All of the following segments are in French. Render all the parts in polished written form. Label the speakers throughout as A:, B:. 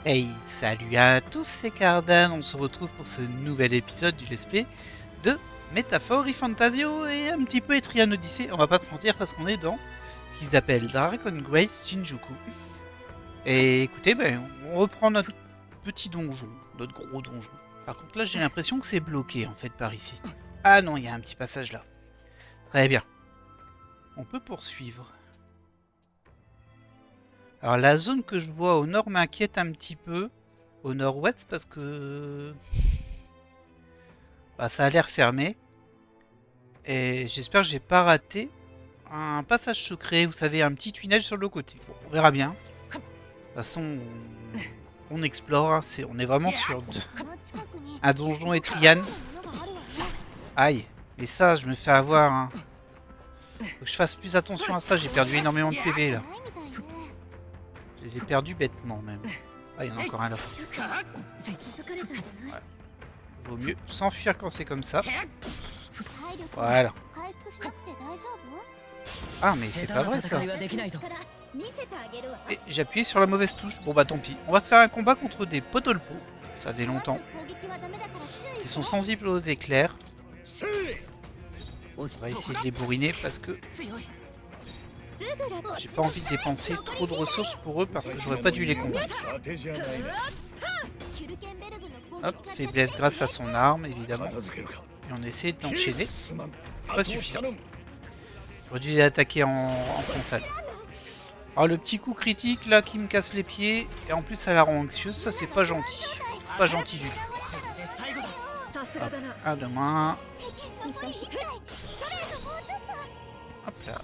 A: Hey, salut à tous, c'est Cardan, on se retrouve pour ce nouvel épisode du Let's Play de Métaphore Fantasio et un petit peu Etrian Odyssey, on va pas se mentir parce qu'on est dans ce qu'ils appellent Dragon Grace Shinjuku. Et écoutez, on reprend notre petit donjon, notre gros donjon. Par contre là j'ai l'impression que c'est bloqué en fait par ici. Ah non, il y a un petit passage là. Très bien. On peut poursuivre. Alors la zone que je vois au nord m'inquiète un petit peu, au nord-ouest, parce que ça a l'air fermé. Et j'espère que j'ai pas raté un passage secret, vous savez, un petit tunnel sur le côté. Bon, on verra bien. De toute façon, on explore, hein, on est vraiment sur un donjon Etrian. Aïe, mais ça, je me fais avoir. Hein. Faut que je fasse plus attention à ça, j'ai perdu énormément de PV là. Je les ai perdus bêtement même. Ah, il y en a encore un là. Ouais. Vaut mieux s'enfuir quand c'est comme ça. Voilà. Ah, mais c'est pas vrai ça. Et j'ai appuyé sur la mauvaise touche. Bon bah tant pis. On va se faire un combat contre des Podolpo. Ça faisait longtemps. Ils sont sensibles aux éclairs. On va essayer de les bourriner parce que j'ai pas envie de dépenser trop de ressources pour eux parce que j'aurais pas dû les combattre. Hop, faiblesse grâce à son arme évidemment. Et on essaie d'enchaîner. C'est pas suffisant. J'aurais dû les attaquer en frontal. Alors le petit coup critique là qui me casse les pieds et en plus ça la rend anxieuse, ça c'est pas gentil. Pas gentil du tout. Hop, un de moins. Hop là.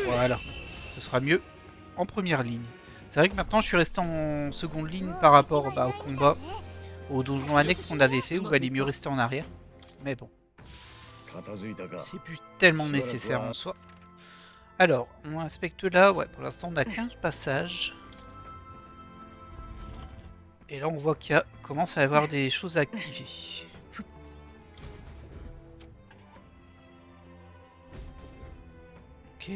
A: Voilà. Ce sera mieux en première ligne. C'est vrai que maintenant je suis resté en seconde ligne par rapport au combat, au donjon annexe qu'on avait fait, où il valait mieux rester en arrière. Mais bon. C'est plus tellement nécessaire en soi. Alors, on inspecte là, ouais, pour l'instant on a 15 passages. Et là on voit qu'il commence à y avoir des choses à activer. Ok.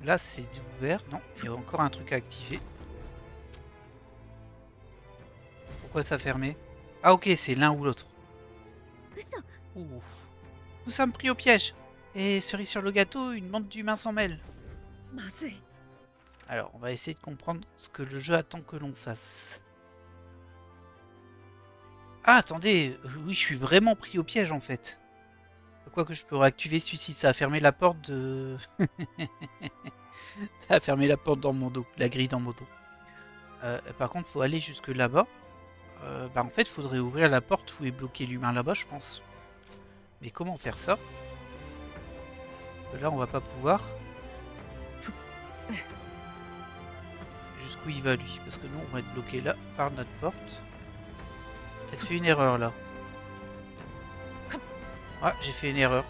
A: Là c'est ouvert. Non, il y a encore un truc à activer. Pourquoi ça a fermé? Ah ok, c'est l'un ou l'autre. Ouh. Nous sommes pris au piège. Et cerise sur le gâteau, une bande d'humains s'en mêle. Alors, on va essayer de comprendre ce que le jeu attend que l'on fasse. Ah, attendez, oui, je suis vraiment pris au piège en fait. Quoique je peux réactiver celui-ci, ça a fermé la porte de... ça a fermé la porte dans mon dos, la grille dans mon dos. Par contre, il faut aller jusque là-bas. En fait, il faudrait ouvrir la porte où est bloqué l'humain là-bas, je pense. Mais comment faire ça? Là, on va pas pouvoir. Jusqu'où il va lui? Parce que nous, on va être bloqué là par notre porte. Peut-être fait une erreur là. Ah, j'ai fait une erreur.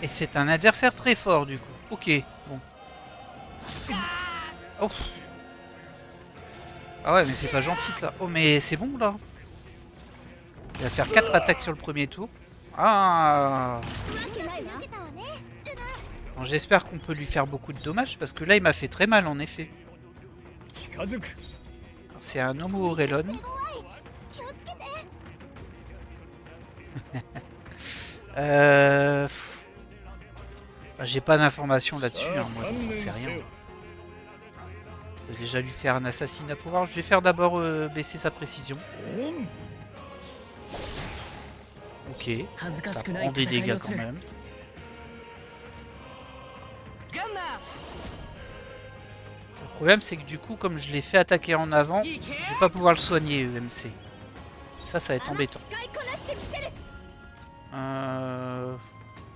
A: Et c'est un adversaire très fort du coup. Ok, bon. Oh. Ah ouais, mais c'est pas gentil ça. Oh, mais c'est bon là. Il va faire 4 attaques sur le premier tour. Ah. Bon, j'espère qu'on peut lui faire beaucoup de dommages parce que là il m'a fait très mal en effet. C'est un Homo Orelon. J'ai pas d'informations là-dessus, hein, moi donc j'en sais rien. Je vais déjà lui faire un assassinat pour voir. Je vais faire d'abord baisser sa précision. Ok, ça prend des dégâts quand même. Le problème c'est que du coup comme je l'ai fait attaquer en avant, je vais pas pouvoir le soigner EMC. Ça va être embêtant.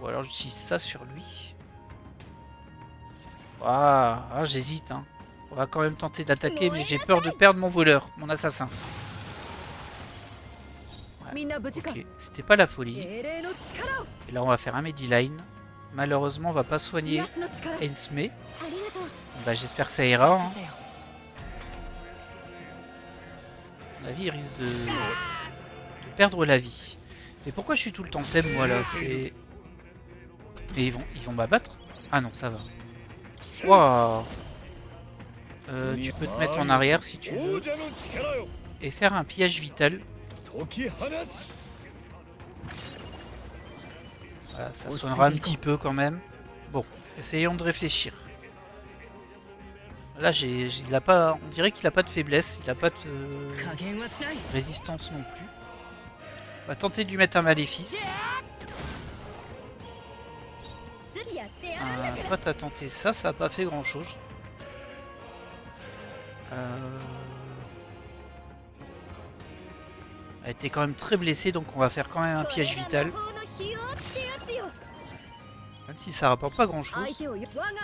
A: Ou alors j'utilise ça sur lui. Ah, j'hésite. Hein. On va quand même tenter d'attaquer, mais j'ai peur de perdre mon voleur, mon assassin. Ouais, ok, c'était pas la folie. Et là on va faire un Mediline. Malheureusement on va pas soigner Ensme. Bah, j'espère que ça ira. Hein. mon avis, il risque de perdre la vie. Mais pourquoi je suis tout le temps faible, moi, là? C'est... Mais ils vont m'abattre? Ah non, ça va. Waouh. Tu peux te mettre en arrière si tu veux. Et faire un piège vital. Voilà, ça soignera un petit peu quand même. Bon, essayons de réfléchir. Là, il a pas, on dirait qu'il a pas de faiblesse, il a pas de résistance non plus. On va tenter de lui mettre un maléfice. Toi, t'as tenté ça, ça a pas fait grand chose. Elle était quand même très blessée, donc on va faire quand même un piège vital. Même si ça rapporte pas grand chose.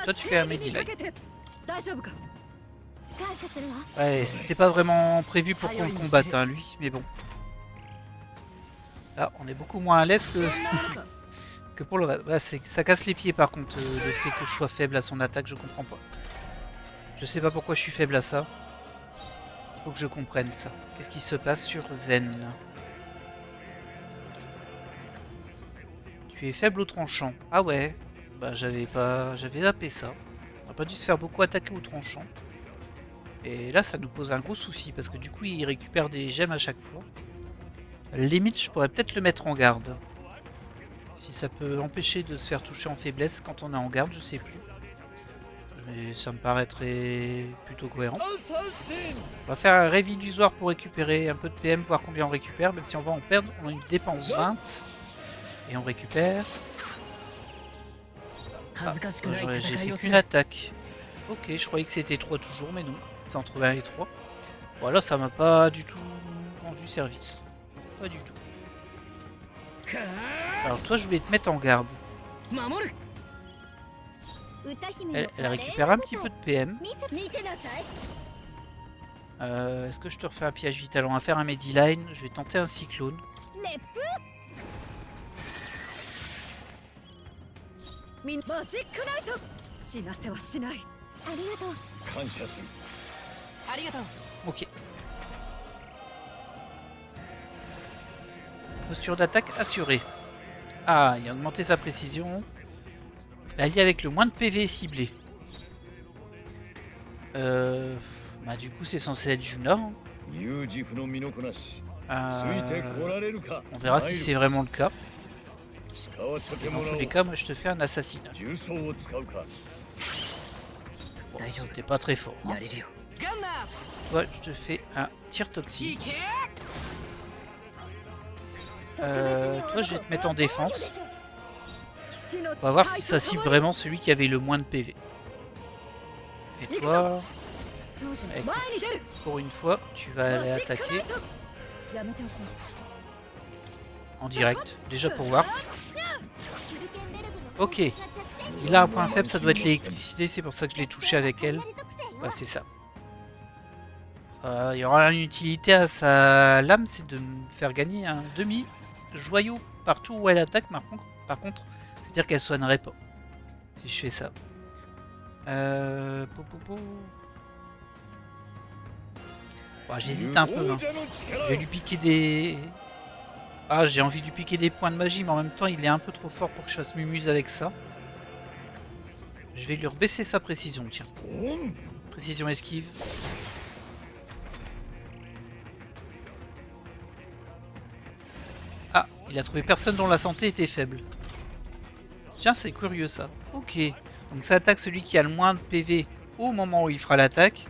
A: Toi, tu fais un Medilight. Ouais, c'était pas vraiment prévu pour qu'on le combatte, hein, lui, mais bon. Là, on est beaucoup moins à l'aise que pour le reste. Ouais, ça casse les pieds par contre, le fait que je sois faible à son attaque, je comprends pas. Je sais pas pourquoi je suis faible à ça. Faut que je comprenne ça. Qu'est-ce qui se passe sur Zen? Tu es faible au tranchant. Ah ouais. Bah j'avais zappé ça. On n'a pas dû se faire beaucoup attaquer au tranchant. Et là ça nous pose un gros souci parce que du coup il récupère des gemmes à chaque fois. Limite je pourrais peut-être le mettre en garde. Si ça peut empêcher de se faire toucher en faiblesse quand on est en garde, je sais plus. Mais ça me paraîtrait plutôt cohérent. On va faire un rêve illusoire pour récupérer un peu de PM, voir combien on récupère. Même si on va en perdre, on a une dépense 20. Et on récupère. Ah, j'ai fait qu'une attaque. Ok, je croyais que c'était 3 toujours, mais non. C'est entre 20 et 3. Bon, là, ça m'a pas du tout rendu service. Pas du tout. Alors, toi, je voulais te mettre en garde. Elle récupère un petit peu de PM. Est-ce que je te refais un piège vital? On va faire un Mediline. Je vais tenter un cyclone. Ok. Posture d'attaque assurée. Ah, il a augmenté sa précision. L'allié avec le moins de PV est ciblé. Bah du coup c'est censé être Juna. On verra si c'est vraiment le cas. Et dans tous les cas, moi je te fais un assassinat. Bon, c'était pas très fort. Hein. Ouais, je te fais un tir toxique. Toi je vais te mettre en défense. On va voir si ça cible vraiment celui qui avait le moins de PV. Et toi, écoute, pour une fois, tu vas aller attaquer en direct, déjà pour voir. Ok, il a un point faible, ça doit être l'électricité, c'est pour ça que je l'ai touché avec elle. Ouais, c'est ça. Il y aura une utilité à sa lame, c'est de me faire gagner un demi-joyau partout où elle attaque. Par contre, c'est-à-dire qu'elle soignerait pas si je fais ça. Bon, j'hésite un peu. Hein. Je vais lui piquer des... Ah, j'ai envie de lui piquer des points de magie, mais en même temps, il est un peu trop fort pour que je fasse mumuse avec ça. Je vais lui rebaisser sa précision, tiens. Précision esquive. Ah, il a trouvé personne dont la santé était faible. Tiens, c'est curieux ça. Ok. Donc ça attaque celui qui a le moins de PV au moment où il fera l'attaque.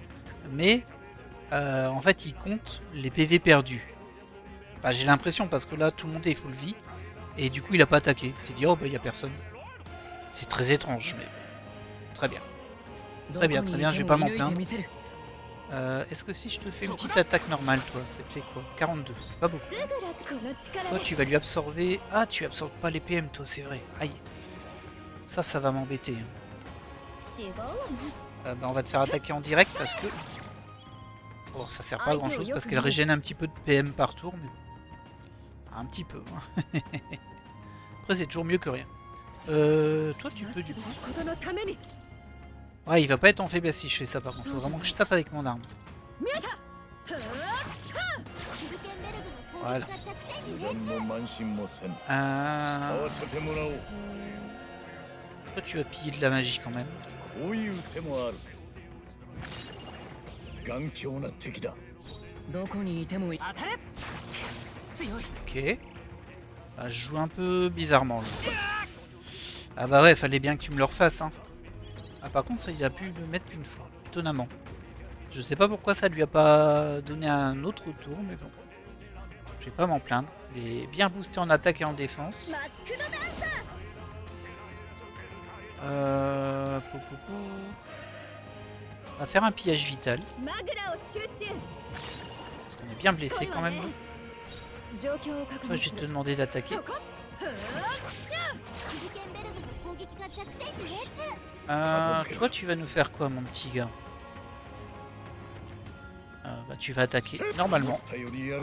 A: Mais en fait il compte les PV perdus. Bah, j'ai l'impression parce que là tout le monde est full vie. Et du coup il a pas attaqué. Il s'est dit oh bah il y a personne. C'est très étrange mais très bien. Très bien, je vais pas m'en plaindre. Est-ce que si je te fais une petite attaque normale toi, ça te fait quoi? 42, c'est pas beaucoup. Toi tu vas lui absorber... Ah tu absorbes pas les PM toi, c'est vrai. Aïe. Ça va m'embêter. Bah, on va te faire attaquer en direct parce que... Bon, ça sert pas à grand chose parce qu'elle régène un petit peu de PM par tour, mais... Un petit peu. Hein. Après c'est toujours mieux que rien. Toi tu peux du coup... Ouais, il va pas être en faiblesse si je fais ça par contre. Faut vraiment que je tape avec mon arme. Voilà.
B: 油断も慢心もせん。
A: Euh...
B: 合わせてもらおう。
A: Toi, tu vas piller de la magie quand même.
B: こういう手もある。頑強な敵だ。
C: どこにいても当たれ。強い。
A: Ok. Bah, je joue un peu bizarrement. Là. Ah bah ouais, fallait bien que tu me le refasses. Hein. Ah par contre, ça, il a pu le mettre qu'une fois. Étonnamment. Je sais pas pourquoi ça lui a pas donné un autre tour, mais bon. Je vais pas m'en plaindre. Il est bien boosté en attaque et en défense. On va faire un pillage vital. Parce qu'on est bien blessé quand même. Toi, je vais te demander d'attaquer. Toi, tu vas nous faire quoi, mon petit gars? Bah, tu vas attaquer normalement.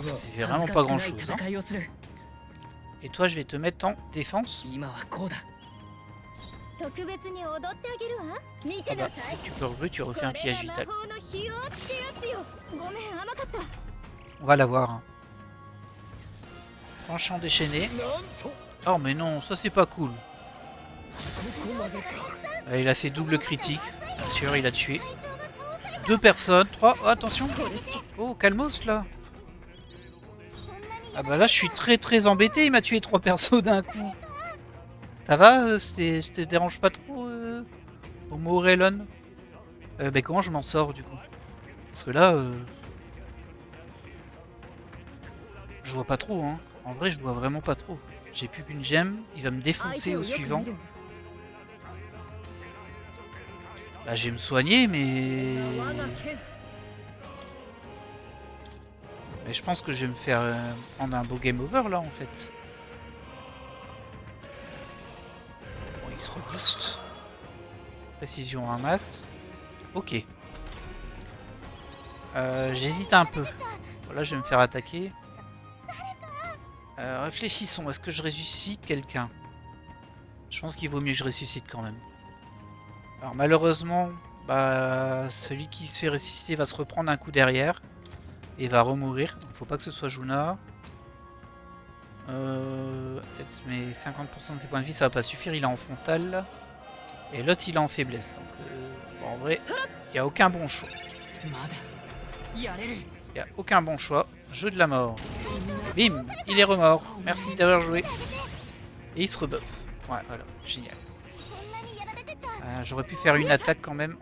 A: Ça fait vraiment pas grand chose. Hein. Et toi, je vais te mettre en défense. Ah bah, tu peux rejouer, tu refais un pillage vital. On va l'avoir. Hein. Tranchant déchaîné. Oh mais non, ça c'est pas cool. Il a fait double critique. Bien sûr, il a tué 2 personnes. 3. Oh, attention. Oh, calmos là. Ah bah là, je suis très embêté. Il m'a tué 3 persos d'un coup. Ça va? Je te dérange pas trop, Homo Relon? Bah comment je m'en sors du coup? Parce que là, je vois pas trop, hein. En vrai, je vois vraiment pas trop. J'ai plus qu'une gemme. Il va me défoncer au suivant. Bah, je vais me soigner, mais je pense que je vais me faire prendre un beau game over là en fait. Bon, il se rebooste. Précision à un max. Ok. J'hésite un peu. Là, je vais me faire attaquer. Réfléchissons. Est-ce que je ressuscite quelqu'un? Je pense qu'il vaut mieux que je ressuscite quand même. Alors malheureusement, bah, celui qui se fait ressusciter va se reprendre un coup derrière. Et va remourir. Il faut pas que ce soit Juna. Mais 50% de ses points de vie, ça va pas suffire. Il est en frontal. Et l'autre, il est en faiblesse. Donc, bon, en vrai, il n'y a aucun bon choix. Il n'y a aucun bon choix. Jeu de la mort. Bim, il est remort. Merci d'avoir joué. Et il se rebuff. Ouais, voilà, génial. J'aurais pu faire une attaque quand même.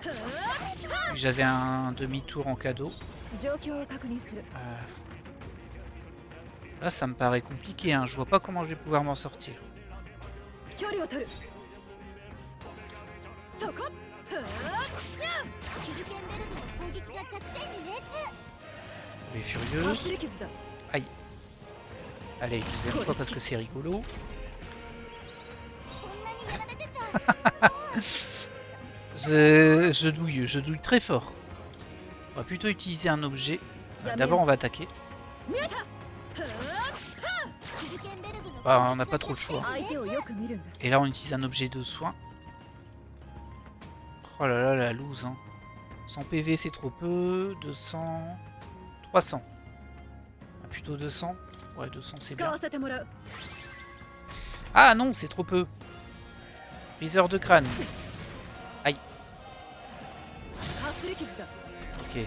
A: J'avais un demi-tour en cadeau. Là, ça me paraît compliqué. Hein. Je vois pas comment je vais pouvoir m'en sortir. Elle est furieuse. Aïe. Allez, deuxième fois parce que c'est rigolo. Je douille très fort. On va plutôt utiliser un objet. D'abord, on va attaquer. Bah, on n'a pas trop le choix. Et là, on utilise un objet de soin. Oh là là, la loose. Hein. 100 PV, c'est trop peu. 200... 300. Ah, plutôt 200. Ouais, 200, c'est bien. Ah non, c'est trop peu. Briseur de crâne. Aïe. Ok.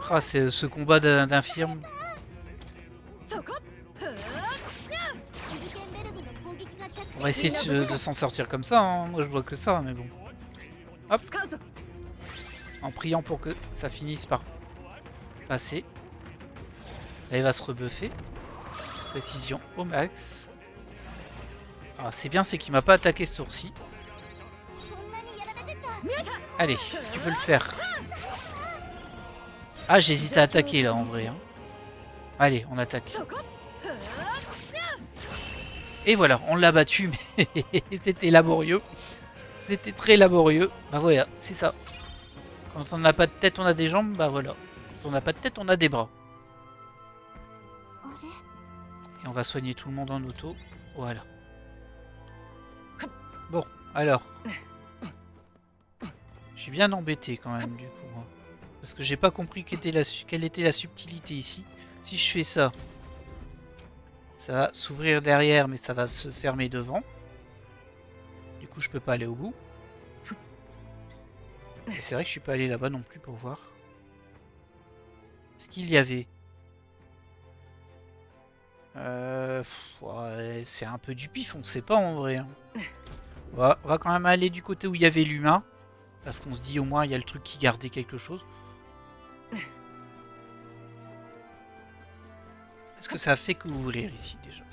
A: Ah, c'est ce combat d'infirme. On va essayer de s'en sortir comme ça. Hein. Moi, je vois que ça, mais bon. Hop. En priant pour que ça finisse par passer. Là, il va se rebuffer. Précision au max. Alors, c'est bien, c'est qu'il m'a pas attaqué ce tour-ci. Allez, tu peux le faire. Ah, j'hésite à attaquer là en vrai. Hein. Allez, on attaque. Et voilà, on l'a battu, mais c'était laborieux. C'était très laborieux. Bah voilà, c'est ça. Quand on n'a pas de tête, on a des jambes. Bah voilà. Quand on n'a pas de tête, on a des bras. Et on va soigner tout le monde en auto. Voilà. Bon, alors. Je suis bien embêté quand même du coup. Parce que j'ai pas compris quelle était la subtilité ici. Si je fais ça, ça va s'ouvrir derrière, mais ça va se fermer devant. Du coup, je peux pas aller au bout. Et c'est vrai que je suis pas allé là-bas non plus pour voir. Est-ce qu'il y avait... ouais, c'est un peu du pif, on sait pas en vrai. Hein. On va quand même aller du côté où il y avait l'humain. Parce qu'on se dit au moins il y a le truc qui gardait quelque chose. Est-ce que ça a fait qu'ouvrir ici déjà?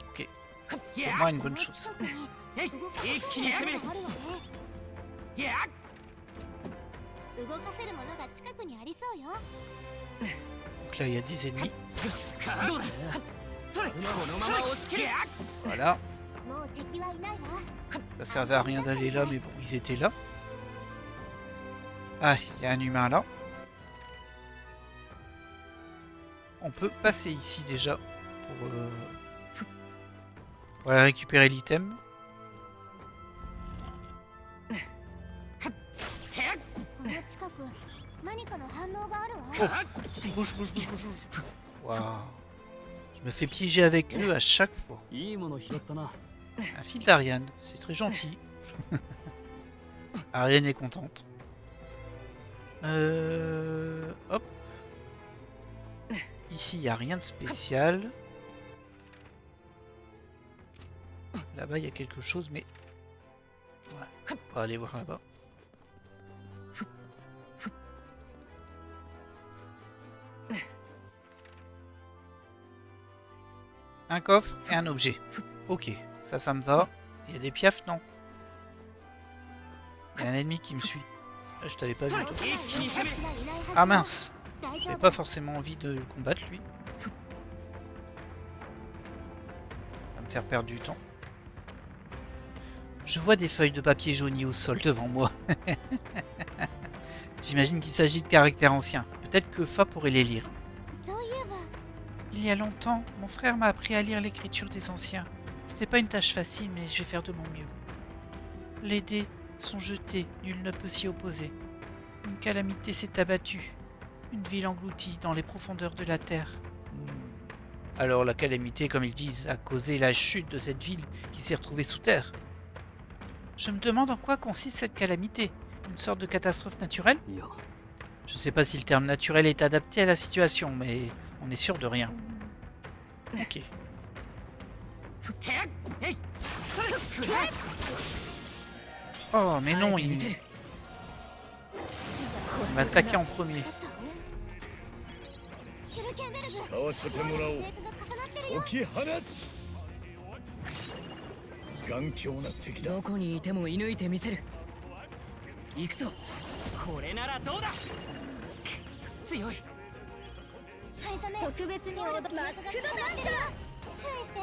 A: Ok. C'est moi une bonne chose.
C: 一気に攻めるいや
D: 動かせるものが近くにありそうよ。
A: Donc là il y a des ennemis.
C: どうだそれこのまま押し切れ
A: Voilà.
D: もう敵はいないわ。
A: Ça servait à rien d'aller là, mais bon, ils étaient là. Ah, il y a un humain là. On peut passer ici déjà pour aller récupérer l'item.
D: この近く何かの反応があるわ。
A: Oh, bouge, bouge, bouge, bouge, bouge. Waouh. Je me fais piéger avec eux à chaque fois.
C: いいもの拾ったな
A: Un fil d'Ariane, c'est très gentil. Ariane est contente. Hop. Ici, il n'y a rien de spécial. Là-bas, il y a quelque chose, mais... Ouais. On va aller voir là-bas. Un coffre et un objet. Ok, ça me va. Il y a des piafs, non? Il y a un ennemi qui me suit. Ah, je t'avais pas vu, toi. Ah mince! J'avais pas forcément envie de le combattre, lui. Va me faire perdre du temps. Je vois des feuilles de papier jaunies au sol devant moi. J'imagine qu'il s'agit de caractères anciens. Peut-être que Fa pourrait les lire.
D: そういえば
A: Il y a longtemps, mon frère m'a appris à lire l'écriture des anciens. Ce n'est pas une tâche facile, mais je vais faire de mon mieux. Les dés sont jetés, nul ne peut s'y opposer. Une calamité s'est abattue. Une ville engloutie dans les profondeurs de la terre. Alors la calamité, comme ils disent, a causé la chute de cette ville qui s'est retrouvée sous terre. Je me demande en quoi consiste cette calamité. Une sorte de catastrophe naturelle?
C: いや
A: Je ne sais pas si le terme naturel est adapté à la situation, mais on est sûr de rien. Ok. Oh, mais non, il m'a attaqué en premier.
D: シュルケンベルグ。
B: 使わせてもらおう
D: レートが重なってるよ。
B: 解き放つ頑強な敵だ
C: どこにいても射抜いてみせる行くぞこれならどうだ強い
D: はいダメ。特別に踊るマスクドダンサー。注意して。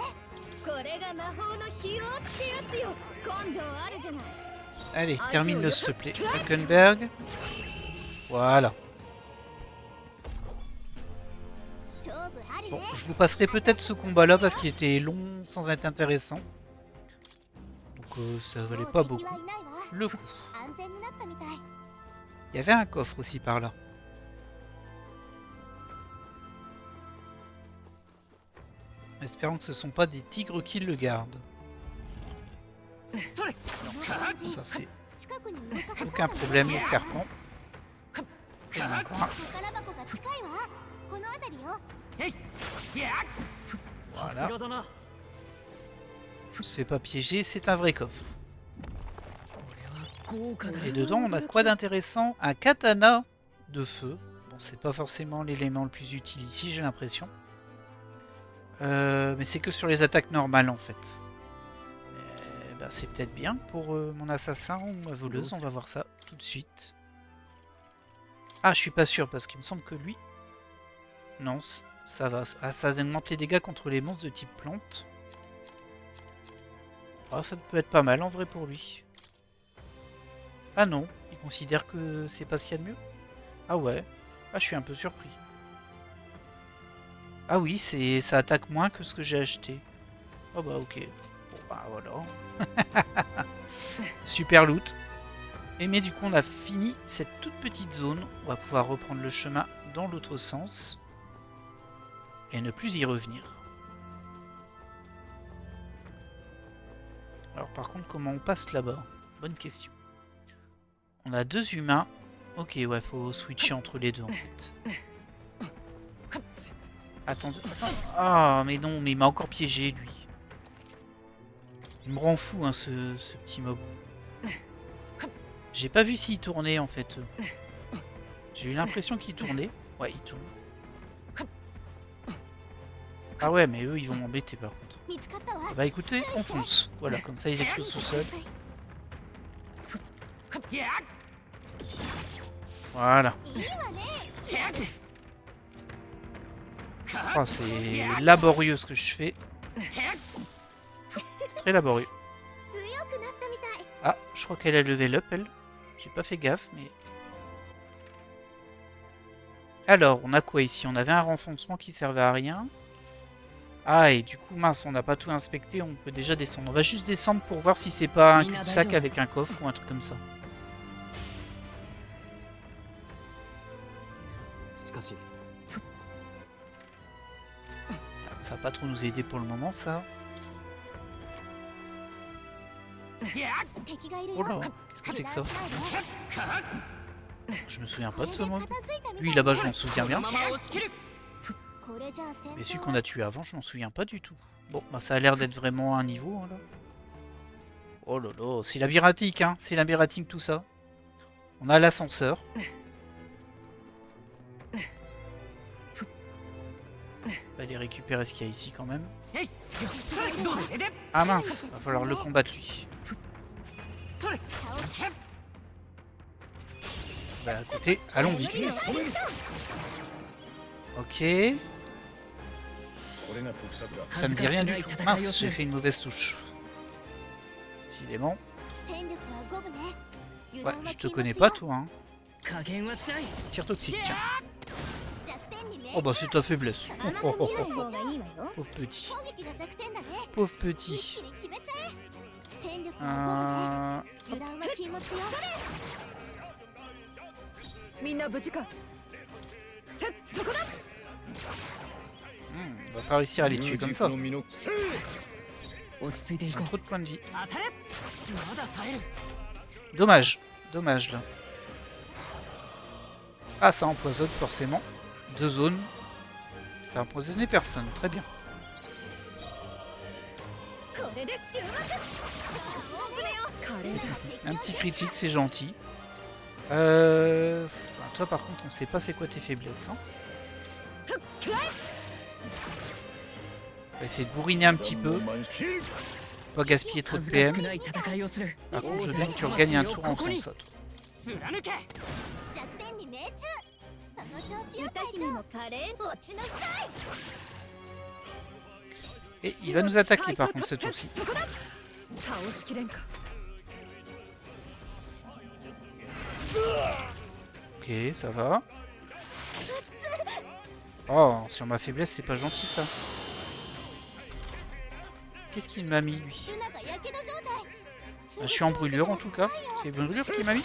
D: これが魔法の費用ってやつよ。根性あるじゃない。
A: Allez, termine-le s'il te plaît. Hülkenberg. Voilà.
D: 勝負あり
A: Bon,
D: ね。
A: je vous passerai peut-être ce combat-là parce qu'il était long sans être intéressant. Donc ça valait pas
D: もう
A: beaucoup.
D: 敵はいないわ。
A: Le coup.
D: 安全になったみたい。
A: Il y avait un coffre aussi par là. Espérons que ce ne sont pas des tigres qui le gardent. Ça c'est
D: 近くに動かせそうな
A: aucun problème, les serpents. Et encore un.
D: 宝箱が近いわ。この辺りよ。
C: さす
A: Voilà.
C: がだな
A: On se fait pas piéger, c'est un vrai coffre.
C: これは豪華だ
A: Et dedans, on a quoi d'intéressant? Un katana de feu. Bon, c'est pas forcément l'élément le plus utile ici, j'ai l'impression. Mais c'est que sur les attaques normales, en fait. Bah, c'est peut-être bien pour mon assassin ou ma voleuse. On va voir ça tout de suite. Ah, je suis pas sûr, parce qu'il me semble que lui... Non, ça va. Ah, ça augmente les dégâts contre les monstres de type plante. Ah, ça peut être pas mal, en vrai, pour lui. Ah non, il considère que c'est pas ce qu'il y a de mieux. Ah ouais. Ah, je suis un peu surpris. Ah oui, ça attaque moins que ce que j'ai acheté. Oh bah ok. Bon bah voilà. Super loot. Et mais du coup, on a fini cette toute petite zone. On va pouvoir reprendre le chemin dans l'autre sens. Et ne plus y revenir. Alors par contre, comment on passe là-bas? Bonne question. On a 2 humains. Ok, ouais, faut switcher entre les deux en fait. Attendez, attends. Ah, mais non, mais il m'a encore piégé lui. Il me rend fou, hein, ce petit mob. J'ai pas vu s'il tournait en fait. J'ai eu l'impression qu'il tournait. Ouais, il tourne. Ah ouais, mais eux, ils vont m'embêter par contre.
D: 見つかったわ
A: Bah écoutez, on fonce. Voilà, comme ça ils explosent tout seuls. Voilà.
D: いいわね
A: Oh, c'est laborieux ce que je fais. C'est très laborieux.
D: 強くなったみたい
A: Ah, je crois qu'elle a level up, elle. J'ai pas fait gaffe, mais... Alors, on a quoi ici? On avait un renfoncement qui servait à rien. Ah, et du coup, mince, on n'a pas tout inspecté, on peut déjà descendre. On va juste descendre pour voir si c'est pas un cul-de-sac avec un coffre ou un truc comme ça. Ça va pas trop nous aider pour le moment, ça.
D: 敵がいるよ
A: Oh là, qu'est-ce que c'est que ça?
D: 油断しないで
A: Je me souviens pas de ce
D: これ
A: mot.
D: で片付いたみたい
A: Lui, là-bas, je m'en souviens bien.
C: このまま押し切る
D: これじゃあ戦
A: Mais celui
D: 闘
A: qu'on
D: は
A: a tué avant, je m'en souviens pas du tout. Bon, bah ça a l'air d'être vraiment un niveau, hein, là. Oh là là, c'est labyrinthique, hein. C'est labyrinthique tout ça. On a l'ascenseur. On va aller récupérer ce qu'il y a ici quand même.
C: えいよしどれで
A: Ah mince, va falloir le combattre lui.
C: それ
A: Bah écoutez, allons-y. Ok,
B: これが特策だ
A: ça me dit rien du tout. Mince, j'ai fait une mauvaise touche. Décidément.
D: 戦力は五分ね
A: Ouais, je te connais pas toi, hein.
C: 加減はしない
A: Tir toxique, tiens.
D: 弱点に命
A: Oh bah c'est ta faiblesse.
D: あなた強い方がいいわよ
A: Pauvre petit.
D: 攻撃が弱点だね
A: Pauvre
D: 一
A: petit.
D: 気に決めちゃえ戦力は
A: Euh...
D: 五分ね油断は禁物よ
C: みんな無事かせっそこだ
A: On va pas réussir à les tuer comme ça.
B: の身のせい
C: 落ち着いてい
A: Ils
C: こ
A: ont
C: う
A: trop de points de vie.
C: 当たれまだ耐える
A: Dommage. Dommage là. Ah, ça empoisonne forcément. 2 zones. Ça a empoisonné personne. Très bien.
D: これで終幕大詰めよ
C: 華麗だ
A: Un petit critique, c'est gentil. Enfin, toi par contre, on sait pas c'est quoi tes faiblesses. Hein. On va essayer de bourriner un petit peu.
B: 満し
A: Pas gaspiller trop de
C: 恥ずかし
A: PM.
C: くない戦いをする
A: Par contre, je veux bien que tu regagnes un tour en faisant ça. Toi.
C: 貫け
D: 弱点に命中その調子よ歌姫のカレー落ちなさい
A: Et il va nous attaquer par contre ce tour-ci.
C: そこだ倒しきれんか
A: Ok, ça va. Oh, sur ma faiblesse, c'est pas gentil ça. Qu'est-ce qu'il m'a mis lui?
D: ツナがやけど状態
A: Je suis en brûlure en tout cas. C'est brûlure qu'il m'a mis?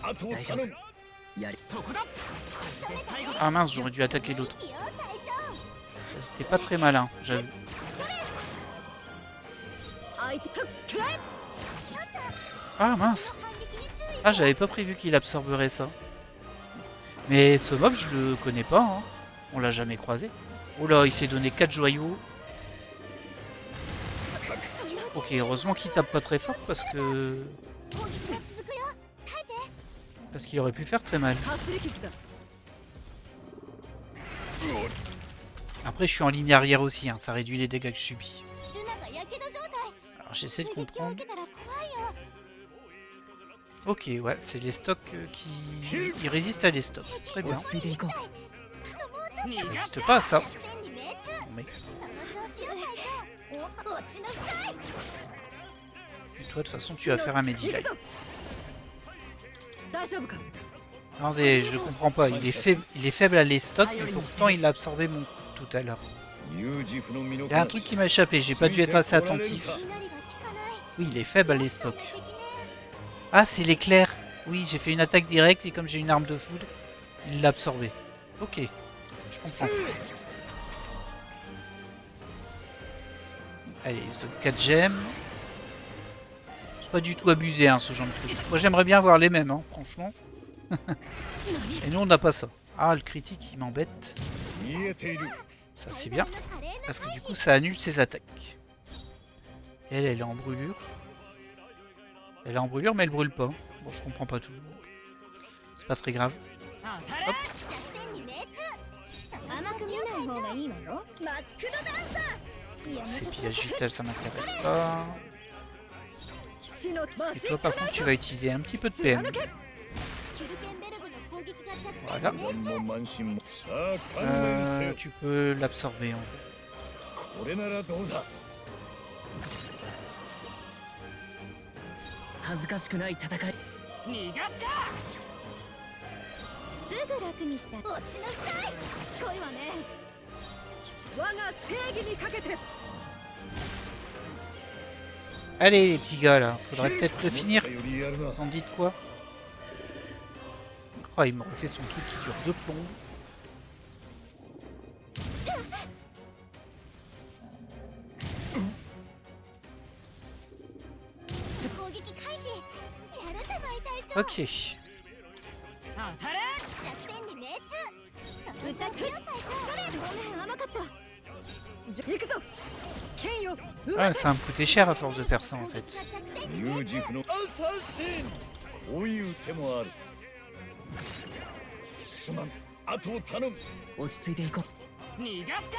B: あとを頼む
C: やりそこだこれで最後だ
A: Ah mince, j'aurais dû attaquer l'autre.
D: いいよ隊長
A: C'était pas très malin, j'avoue.
C: 相手くらえ
A: Ah mince.
D: 反撃に注意
A: Ah, j'avais pas prévu qu'il absorberait ça. Mais ce mob, je le connais pas. Hein. On l'a jamais croisé. Oh là, il s'est donné 4 joyaux. Ok, heureusement qu'il tape pas très fort parce que...
D: 攻撃が続くよ耐えて
A: Parce qu'il aurait pu faire très mal.
C: かすり傷だ
A: Après, je suis en ligne arrière aussi, hein, ça réduit les dégâts que je subis.
D: ツナがやけど状態
A: Alors j'essaie de
D: 撃を
A: comprendre.
D: 受けたら怖いよ
A: Ok, ouais, c'est les stocks qui... Ils résistent à les stocks. Très bien.
C: 落ち着いていこう
A: Je résiste pas à ça.
D: 弱点に命中
A: Non, mais
D: その調子よ隊長落ちなさい
A: toi, de toute façon, tu vas faire un Medilife.
C: 行くぞ大丈夫か
A: Attendez, je comprends pas. Il est faible à les stocks, mais pourtant il a absorbé mon coup tout à l'heure.
B: 有事不の身の
A: Il y a un truc qui m'a échappé, j'ai pas dû être assez attentif.
D: 雷が効かない
A: Oui, il est faible à les stocks.
D: 的ね
A: Ah, c'est l'éclair. Oui, j'ai fait une attaque directe et comme j'ai une arme de foudre, il l'a absorbé. Ok, je comprends. Allez, ils ont 4 gemmes. C'est pas du tout abusé, hein, ce genre de truc. Moi, j'aimerais bien avoir les mêmes, hein, franchement. Et nous, on n'a pas ça. Ah, le critique, il m'embête.
B: 見えている
A: Ça, c'est bien. Parce que du coup, ça annule ses attaques. Elle, elle est en brûlure. Elle est en brûlure, mais elle brûle pas. Bon, je comprends pas tout. C'est pas très grave.
C: 当たれ
D: 弱点に命中甘く見ない方がいいわよマスクドダンサー
A: Ces pillages vitales, ça m'intéresse pas. Et toi, par contre, tu vas utiliser un petit peu de PM.
D: キュルケンベルグの攻撃が弱点
A: Voilà.
B: 油断も慢心もさあ観念せよ
A: Tu peux l'absorber en fait.
B: これならどうだ
C: 恥ずかしくない戦い逃がすか
D: すぐ楽にした落ちなさいしつこいわね我が正義にかけて
A: Allez, les petits gars là, faudrait peut-être le finir.
B: 思ったよりやるな
A: Vous en dites quoi? Oh, il me refait son truc qui dure 2 plombs. Ok.
C: 当たれ
D: 弱点に命中歌くそれごめん甘かった
C: 行くぞ剣よ
A: Ouais, ça va me coûter cher à force de faire ça en fait.
B: ミュージフのアサシンこういう手もあるすまんあとを頼む
C: 落ち着いていこう逃がすか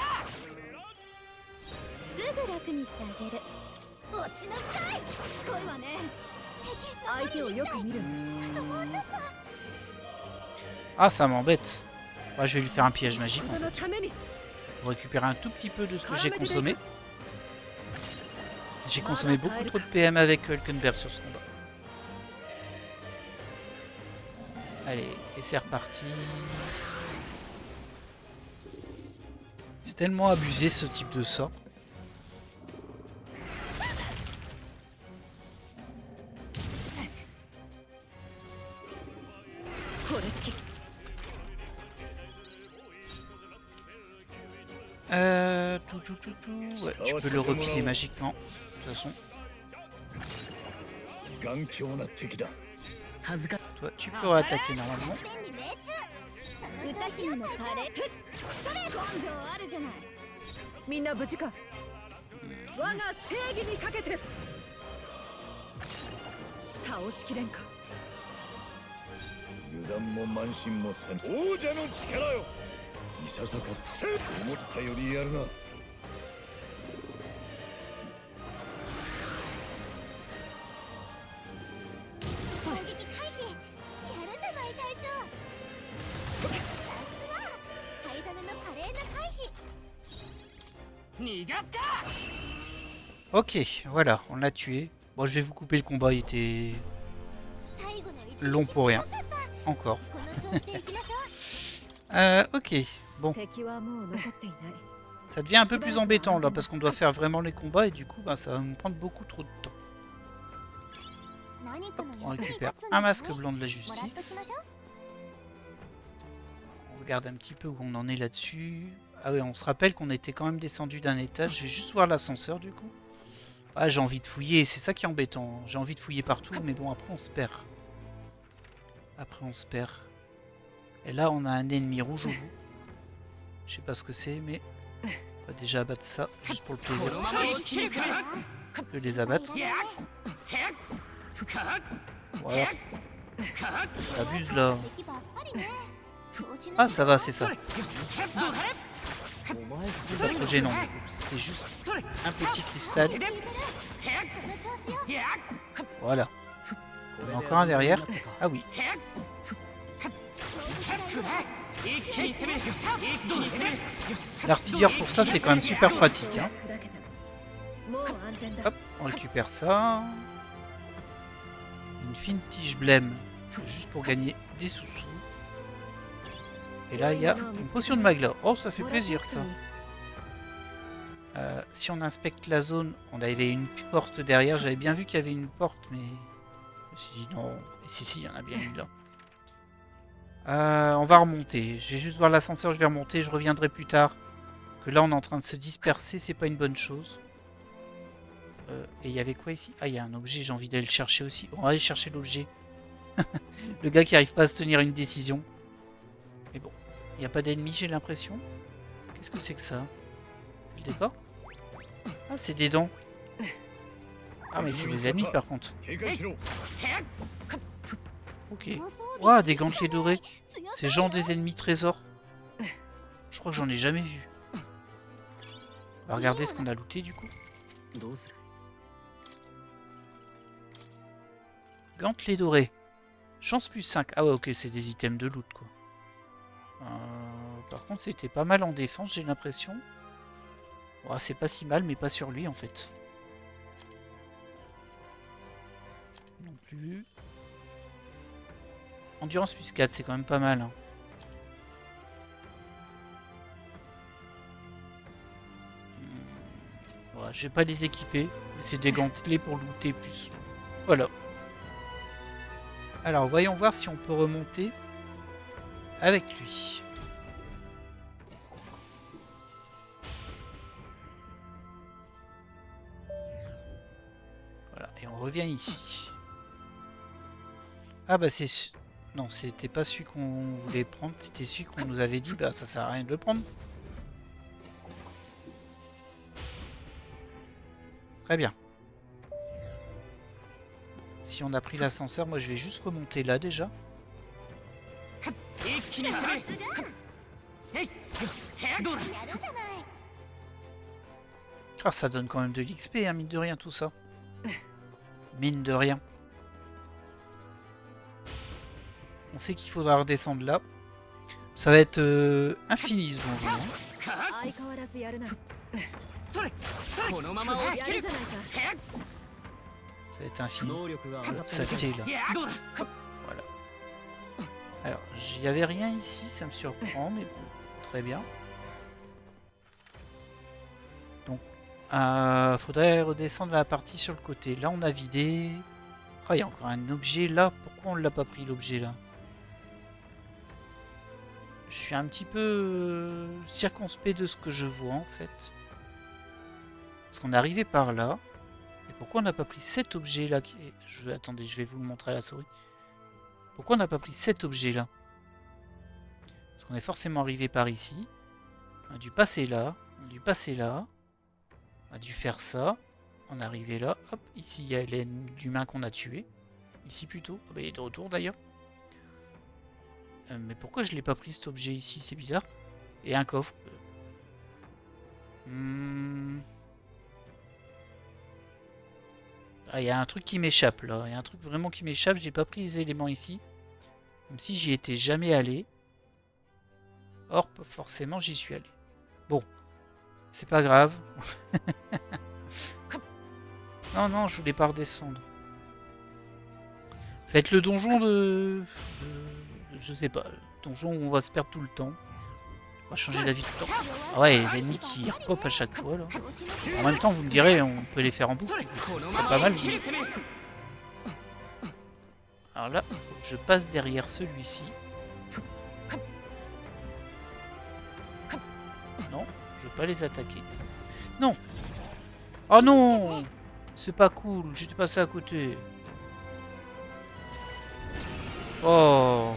D: すぐ楽にしてあげる落ちなさいしつこいわね相手をよく見るもうちょっと
A: Ah, ça m'embête. Ouais, je vais lui faire un piège magique en
C: 人
A: fait.
C: のために
A: Pour récupérer un tout petit peu de ce que j'ai consommé. J'ai consommé beaucoup trop de PM avec Hulkenberg sur ce combat. Allez, et c'est reparti. C'est tellement abusé ce type de sort. Ouais, tu peux le replier magiquement, de toute façon.
B: 頑強な敵だ
C: 恥ずか
A: Toi, tu peux attaquer normalement.
D: 歌姫のカレーそれ根性あるじゃない
C: みんな無事か我が正義にかけて倒しきれんか
B: 油断も慢心もせん王者の力よいささかせ思ったよりやるな
D: 攻撃回避やるじゃない隊長さすが灰ダメの華麗な回避
C: 逃がすか
A: Ok, voilà, on l'a tué. Bon, je vais vous couper le combat, il était
D: 最後の一撃
A: long pour rien. Encore.
D: この調子でいきましょう
A: Ok, bon.
C: 敵はもう残っていない
A: Ça devient un peu plus embêtant là, parce qu'on doit faire vraiment les combats et du coup, bah, ça va nous prendre beaucoup trop de temps.
D: 何かの
A: On
D: 役に
A: récupère
D: 立つんだ
A: un
D: ね
A: masque blanc de la
D: もらっときま
A: justice.
D: しょう
A: On regarde un petit peu où on en est là-dessus. Ah oui, on se rappelle qu'on était quand même descendu d'un étage. Je vais juste voir l'ascenseur du coup. Ah, j'ai envie de fouiller, c'est ça qui est embêtant. J'ai envie de fouiller partout, mais bon, après on se perd. Après on se perd. Et là, on a un ennemi rouge au bout. Je sais pas ce que c'est, mais on va déjà abattre ça, juste pour le plaisir
C: このまま生きるか
A: de les abattre.
C: いやてか
A: Voilà, t'abuses là.
D: 敵ばっかりね調子の
A: Ah, ça va, c'est ça.
C: よしどうだお前
A: C'est pas trop gênant. C'était juste un petit cristal.
C: て
D: この調子よ
C: いや
A: Voilà. Il y en a encore un derrière. Ah oui.
C: てくら一気に攻める一気に攻めるよし
A: L'artilleur pour ça, c'est quand même super pratique. Hein.
C: 砕けたもう安全だ
A: Hop, on récupère ça. Une fine tige blême, juste pour gagner des sous-sous. Et là, il y a une potion de magla. Oh, ça fait plaisir ça. Si on inspecte la zone, on avait une porte derrière. J'avais bien vu qu'il y avait une porte, mais me suis dit non. Et si, il y en a bien une là. On va remonter. Je vais juste voir l'ascenseur, je vais remonter, je reviendrai plus tard. Que là, on est en train de se disperser, c'est pas une bonne chose. Et il y avait quoi ici? Ah, il y a un objet, j'ai envie d'aller le chercher aussi. On va aller chercher l'objet. Le gars qui arrive pas à se tenir une décision. Mais bon, il n'y a pas d'ennemis, j'ai l'impression. Qu'est-ce que c'est que ça? C'est le décor? Ah, c'est des dents. Ah, mais c'est des ennemis par contre.
B: 警戒しろ
A: Ok. Ouah, des gantelets dorés. C'est genre des ennemis trésors. Je crois que j'en ai jamais vu. On va regarder ce qu'on a looté du coup.
C: どうする
A: Gantelets dorés. Chance plus 5. Ah ouais, ok, c'est des items de loot quoi. Par contre, c'était pas mal en défense, j'ai l'impression. Ouah, c'est pas si mal, mais pas sur lui en fait. Non plus. Endurance plus 4, c'est quand même pas mal. Hein. Voilà, je vais pas les équiper, mais c'est des gantelets pour looter plus. Voilà. Alors, voyons voir si on peut remonter avec lui. Voilà, et on revient ici. Ah bah c'est... Non, c'était pas celui qu'on voulait prendre, c'était celui qu'on nous avait dit, bah ça sert à rien de le prendre. Très bien. Si on a pris l'ascenseur, moi je vais juste remonter là déjà.
C: 一気に攻めえいどうだ
D: やるじゃない
A: Ah, ça donne quand même de l'XP, hein, mine de rien tout ça. Mine de rien. On sait qu'il faudra redescendre là. Ça va être infini ce donjon. Hein.
C: 相変わらずやるなそれこのまま押し切るじゃないか
A: Ça va être infini.
C: 能力が上がった
A: Saleté là.
C: どうだ
A: Voilà. Alors, il n'y avait rien ici, ça me surprend, mais bon, très bien. Donc, faudrait redescendre la partie sur le côté. Là, on a vidé. Oh, il y a encore un objet là. Pourquoi on ne l'a pas pris l'objet là? Je suis un petit peu circonspect de ce que je vois en fait. Parce qu'on est arrivé par là. Et pourquoi on n'a pas pris cet objet là qui... Attendez, je vais vous le montrer à la souris. Pourquoi on n'a pas pris cet objet là? Parce qu'on est forcément arrivé par ici. On a dû passer là. On a dû passer là. On a dû faire ça. On est arrivé là. Hop, ici il y a l'humain qu'on a tué. Ici plutôt. Ah bah, il est de retour d'ailleurs. Mais pourquoi je l'ai pas pris cet objet ici? C'est bizarre. Et un coffre. Ah, il y a un truc qui m'échappe là. Il y a un truc vraiment qui m'échappe. J'ai pas pris les éléments ici. Comme si j'y étais jamais allé. Or, forcément, j'y suis allé. Bon. C'est pas grave. Non, non, je voulais pas redescendre. Ça va être le donjon je sais pas. Le donjon où on va se perdre tout le temps. On va changer d'avis tout le temps. Ah ouais, les ennemis qui repopent à chaque fois là. En même temps, vous me direz, on peut les faire en boucle. Ce serait pas mal. Alors là, faut que je passe derrière celui-ci. Non, je veux pas les attaquer. Non. Oh non. C'est pas cool, j'étais passé à côté. Oh.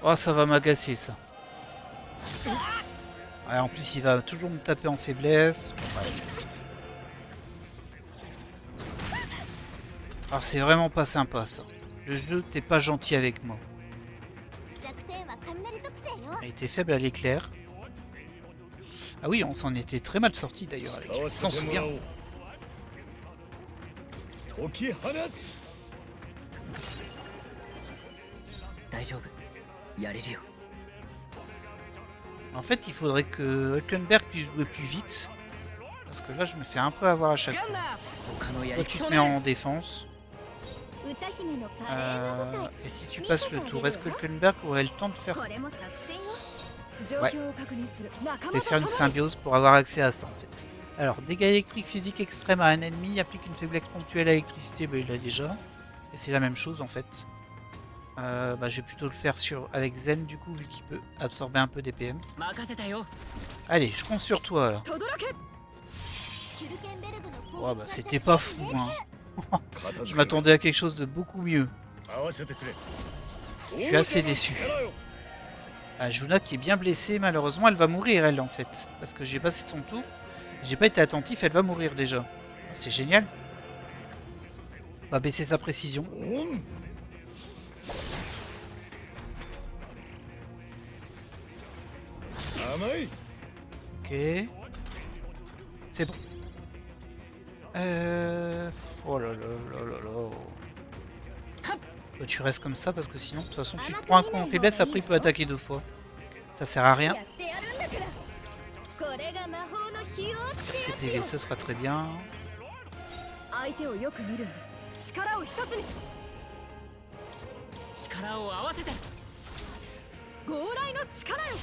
A: Oh, ça va m'agacer ça. Ouais, en plus, il va toujours me taper en faiblesse. Ouais. Alors, c'est vraiment pas sympa ça. Le jeu, t'es pas gentil avec moi.
D: 弱点は雷属性よ
A: Il était faible à l'éclair. Ah oui, on s'en était très mal sorti d'ailleurs avec. On s'en souvient.
B: 解き放つ
C: 大丈夫やれるよ
A: En fait, il faudrait que Hülkenberg puisse jouer plus vite. Parce que là, je me fais un peu avoir à chaque fois.
C: 他のや
A: Toi,
C: り
A: tu
C: き
A: te mets en défense.
D: 歌姫の華麗な舞台
A: Et si tu passes le tour, est-ce que Hülkenberg aurait le temps de faire
D: こ
A: ça?
D: れも作戦よ
A: Ouais.
C: 状況を確認する仲
A: Je
C: 間
A: vais
C: と
A: faire une
C: 共に
A: symbiose pour avoir accès à ça en fait. Alors, dégâts électriques physiques extrêmes à un ennemi, applique une faiblesse ponctuelle à l'électricité, bah, il l'a déjà. Et c'est la même chose en fait. Bah, je vais plutôt le faire avec Zen du coup, vu qu'il peut absorber un peu des PM.
C: 任せたよ
A: Allez, je compte sur toi là.
C: 轟け
D: キュルケンベルグの攻撃
A: Oh,
D: が
A: bah, c'était pas fou, hein.
B: 片
A: Je
B: 付ける
A: m'attendais à quelque chose de beaucoup mieux.
B: 合わせてくれ
A: Je suis assez déçu. Ah, Juna qui est bien blessée, malheureusement, elle va mourir elle en fait. Parce que j'ai passé son tour. J'ai pas été attentif, elle va mourir déjà. C'est génial. On va baisser sa précision.
B: オン 甘い
A: Ok. C'est bon. Oh là là là là là. Toi, tu restes comme ça parce que sinon, de toute façon, tu te prends un coup en faiblesse, après il peut attaquer 2 fois. Ça sert à rien.
D: やってやるんだからこれが魔法の火を
A: Ses PV, ce sera très bien.
C: 相手をよく見るんだ力を一つに力を合わせて強雷の力よ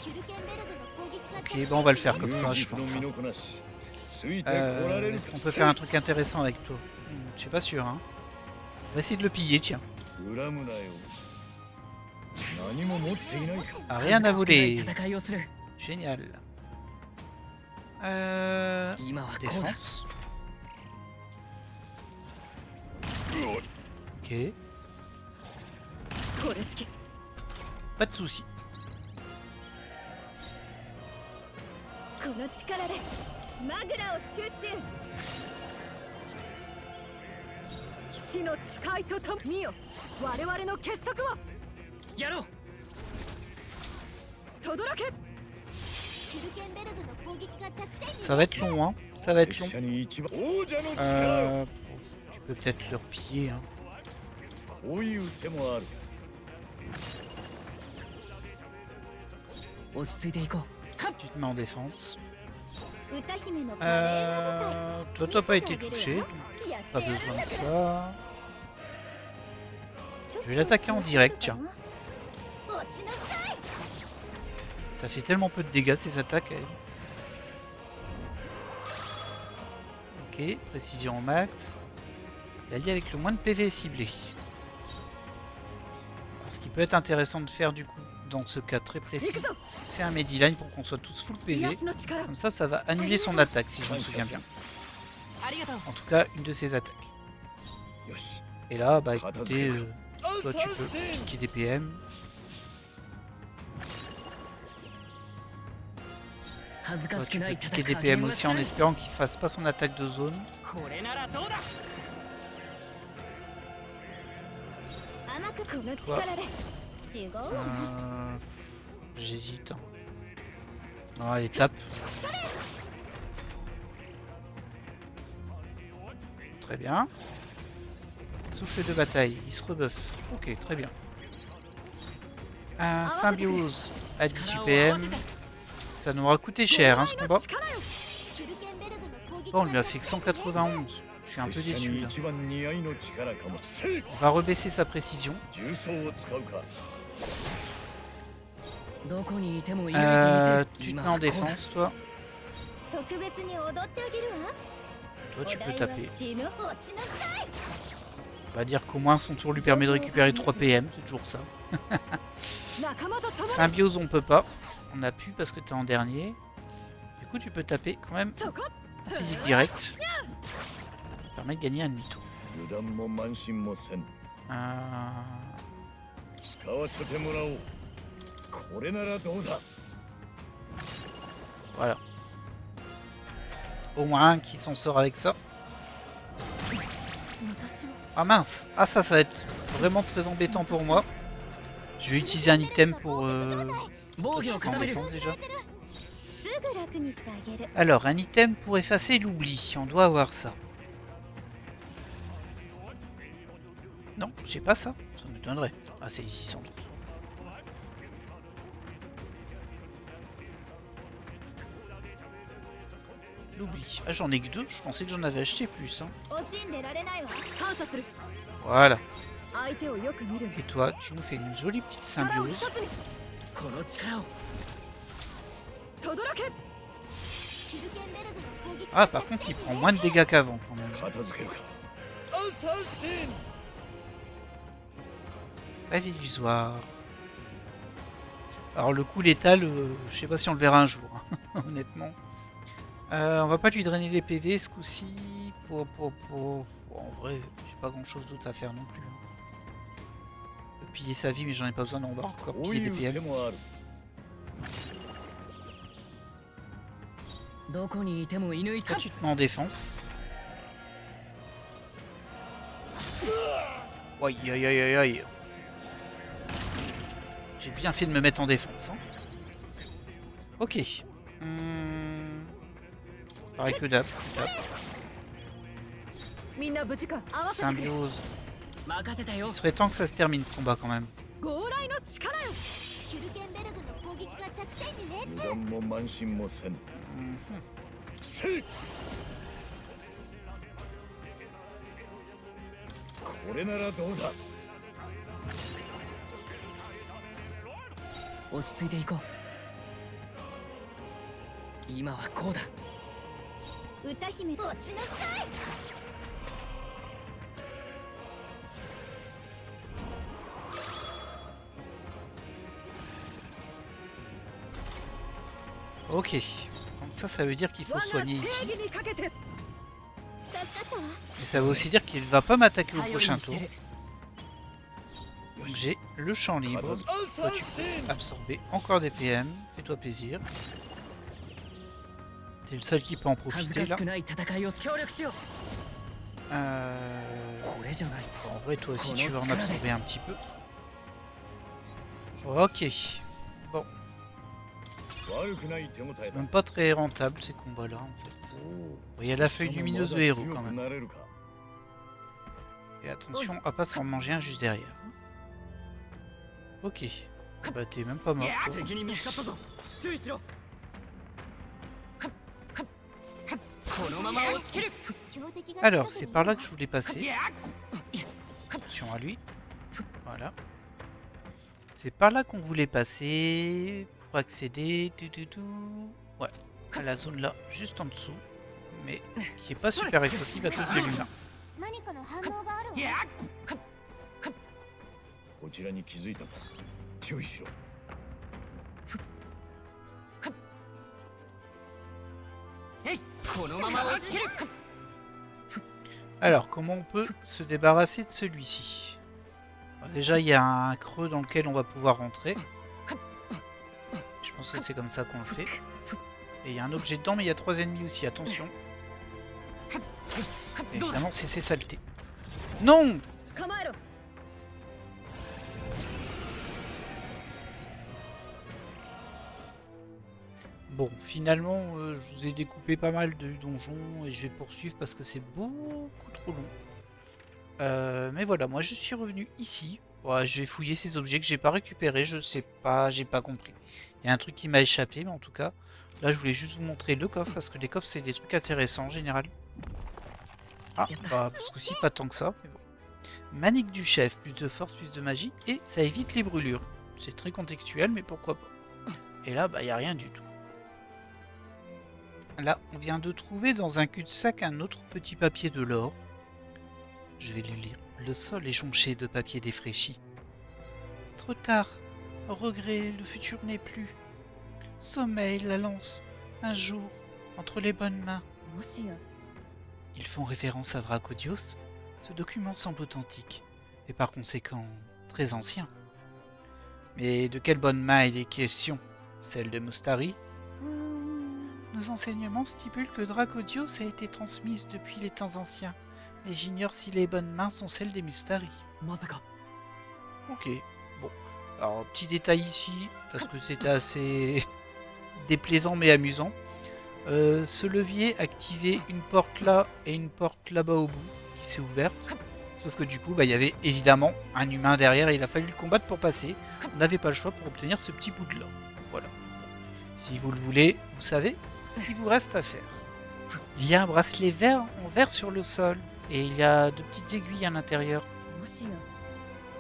D: キュルケンベルグの攻撃が
A: Ok, bon, on va le faire comme ça, je
B: の
A: pense.
B: 身のこなしついてこられる
A: Est-ce qu'on peut faire un truc intéressant avec toi? Je suis pas sûr, hein. On va essayer de le piller, tiens.
B: 恨むなよ何も持っていない
A: Ah, rien à
C: 恥ずかしくない
A: voler.
C: 戦いをする
A: Génial.
C: 今はこうだ
A: Défense. Ok,
C: これ式
A: pas de soucis.
D: この力でマグラを集中
C: 騎士の誓いとと見よ我々の結束をやろう轟け
D: キュルケンベルグの攻撃が弱点に
A: Ça va être long, hein. Ça va être long.
B: 拙者に一番王者の力よ
A: Tu peux peut-être le repiller, hein.
B: こういう手もある
C: 落ち着いていこう
A: Tu te mets en défense.
D: 歌姫の華麗な舞台
A: Toi, t'as pas été touché.
D: やって
A: Pas
D: やるん
A: besoin
D: だ
A: de ça. Je vais l'attaquer en direct, tiens.
D: 落ちなさい
A: Ça fait tellement peu de dégâts ces attaques. Ok, précision au max. L'allié avec le moins de PV est ciblé. Alors, ce qui peut être intéressant de faire du coup, dans ce cas très précis,
C: 行くぞ
A: c'est un Mediline pour qu'on soit tous full PV.
C: 癒しの力
A: Comme ça va annuler son attaque si je me souviens bien.
C: ありがとう
A: En tout cas, une de ses attaques.
B: よし
A: Et là, bah écoutez, toi tu peux piquer des PM.
C: 恥ずか
A: Toi,
C: し
A: tu
C: くな
A: peux
C: い
A: piquer
C: 戦
A: des
C: い
A: PM aussi en espérant qu'il fasse pas son attaque de zone.
C: これならどうだ
D: 甘くこの力で違うわ
A: J'hésite. Non, allez, tape. Très bien. Souffle de bataille, il se rebuffe. Ok, très bien. Un symbiose à 10 UPM. Ça nous aura coûté cher hein, ce combat.
C: 力よ
D: キュルケンベルグの攻撃
A: Bon, on lui a fait que 191. Je suis un peu
B: 拙者
A: déçu
B: に
A: là.
B: 一番似合いの力かもせい
A: On va rebaisser sa précision.
B: 重装を使うか
C: どこにいてもいないと見せ
A: Tu
C: る
A: te mets en défense, toi.
D: 特別に踊ってあげるわ
A: Toi, tu
D: お
A: peux
D: 題は
A: taper.
D: 死ぬ落ちなさい
A: On va dire qu'au moins son tour lui permet de récupérer 3 PM, c'est toujours ça.
C: 仲間と共に
A: Symbiose, on peut pas. On a pu parce que t'es en dernier. Du coup, tu peux taper quand même
C: そこ
A: en physique direct. Ça permet de gagner un demi-tour.
B: 油断も慢心もせん 使わせてもらおうこれならどうだ
A: Voilà. Au moins un qui s'en sort avec ça.
D: 私は
A: Ah mince. Ah ça va être vraiment très embêtant pour moi. Je vais utiliser un item pour...
C: 防
A: Toi, tu
C: 御を
A: peux en
C: 固める
A: défense déjà.
D: すぐ楽にしてあげる
A: Alors, un item pour effacer l'oubli. On doit avoir ça. Non, j'ai pas ça. Ça m'étonnerait. Ah, c'est ici sans doute. L'oubli. Ah, j'en ai que 2. Je pensais que j'en avais acheté plus. Hein.
D: 惜しんでられないわ
C: 感謝する
A: Voilà.
C: 相手をよく見る
A: Et toi, tu nous fais une jolie petite
C: 力を一
A: symbiose.
C: つにこの力を轟け
D: キュルケンベルグの攻撃
A: Ah, par contre, il prend moins de dégâts qu'avant quand même.
B: 片付けるかアサシン
A: Pas illusoire. Alors le coup létal, je sais pas si on le verra un jour, hein, honnêtement. On va pas lui drainer les PV ce coup-ci. Bon, en vrai, j'ai pas grand-chose d'autre à faire non plus. Je peux piller sa vie, mais j'en ai pas besoin, on va encore
B: こう
A: piller
B: い
A: des
B: う手
A: PM.
B: もある。
C: どこにいても射抜いた
A: Toi, tu te mets en défense. Aïe aïe aïe aïe aïe. J'ai bien fait de me mettre en défense. Hein. Ok. Pareil que d'hab.
C: みんな無事か合わせて
A: Symbiose.
C: 任せたよ
A: Il serait temps que ça se termine ce combat quand même.
C: 豪来の力よ
D: キュルケンベルグの攻撃が弱点に命
B: 油断も慢心もせぬ。
A: Mhm.
B: せい。これならどうだ。
C: 落ち着いていこう今はこうだ
D: 歌姫落ちなさい
A: Ok. Donc ça veut dire qu'il faut soigner ici.
C: 正義にかけて
D: 助かったわ
A: Et ça veut aussi dire qu'il va pas m'attaquer au
C: 頼り
A: prochain
C: にして
A: tour.
C: る
A: Donc j'ai le champ libre. Toi tu peux absorber encore des PM. Fais-toi plaisir. T'es le seul qui peut en
C: 恥ず
A: profiter
C: かし
A: là.
C: くない戦いを協力しよう これじゃない
A: En vrai toi aussi tu vas en absorber un petit peu. Ok. Bon.
B: 悪くない手応えだ。
A: Même pas très rentable ces combats là en fait. Bon, il y a la feuille lumineuse de héros quand même.
B: なれるか。
A: Et attention à pas s'en manger un juste derrière. Ok. Ah bah t'es même pas mort. toi.
C: 敵に見つかったぞ注意しろこのまま押し切る
D: 強敵が
A: Alors
D: 近く
A: c'est
D: に
A: par là que je voulais passer. Attention à lui. Voilà. C'est par là qu'on voulait passer pour accéder ouais, à la zone là, juste en dessous. Mais qui est pas super accessible à cause de l'humain.
D: 何かの反応があるわ
B: こちらに気づいたか。注意しろ。
C: このまま押し切る
A: Alors, comment on peut se débarrasser de celui-ci? Alors, déjà, il y a un creux dans lequel on va pouvoir rentrer. Je pense que c'est comme ça qu'on le fait. Et il y a un objet dedans, mais il y a 3 ennemis aussi, attention. Et évidemment, c'est ces saletés. Non!
C: 構えろ
A: Bon, finalement, je vous ai découpé pas mal de donjons et je vais poursuivre parce que c'est beaucoup trop long. Mais voilà, moi je suis revenu ici. Ouais, je vais fouiller ces objets que j'ai pas récupérés, je sais pas, j'ai pas compris. Il y a un truc qui m'a échappé, mais en tout cas, là je voulais juste vous montrer le coffre parce que les coffres c'est des trucs intéressants en général. Ah, bah, parce que si, pas tant que ça, mais bon. Manique du chef, plus de force, plus de magie, et ça évite les brûlures. C'est très contextuel, mais pourquoi pas. Et là, bah, il n'y a rien du tout. Là, on vient de trouver dans un cul-de-sac un autre petit papier de l'or. Je vais le lire. Le sol est jonché de papier défraîchi. Trop tard. Regret, le futur n'est plus. Sommeil, la lance. Un jour, entre les bonnes mains.
D: もしや
A: Ils font référence à Dracodios. Ce document semble authentique, et par conséquent très ancien. Mais de quelle bonne main il est question? Celle de Mustari? Nos enseignements stipulent que Dracodios a été transmise depuis les temps anciens, mais j'ignore si les bonnes mains sont celles des Mustari.
C: まさか
A: Ok, bon. Alors, petit détail ici, parce que c'était assez déplaisant mais amusant. Ce levier activait une porte là et une porte là-bas au bout, qui s'est ouverte. Sauf que du coup, bah, il y avait évidemment un humain derrière et il a fallu le combattre pour passer. On n'avait pas le choix pour obtenir ce petit bout de là. Voilà. Si vous le voulez, vous savez ce qu'il vous reste à faire. Il y a un bracelet vert en verre sur le sol et il y a de petites aiguilles à l'intérieur.
D: もしや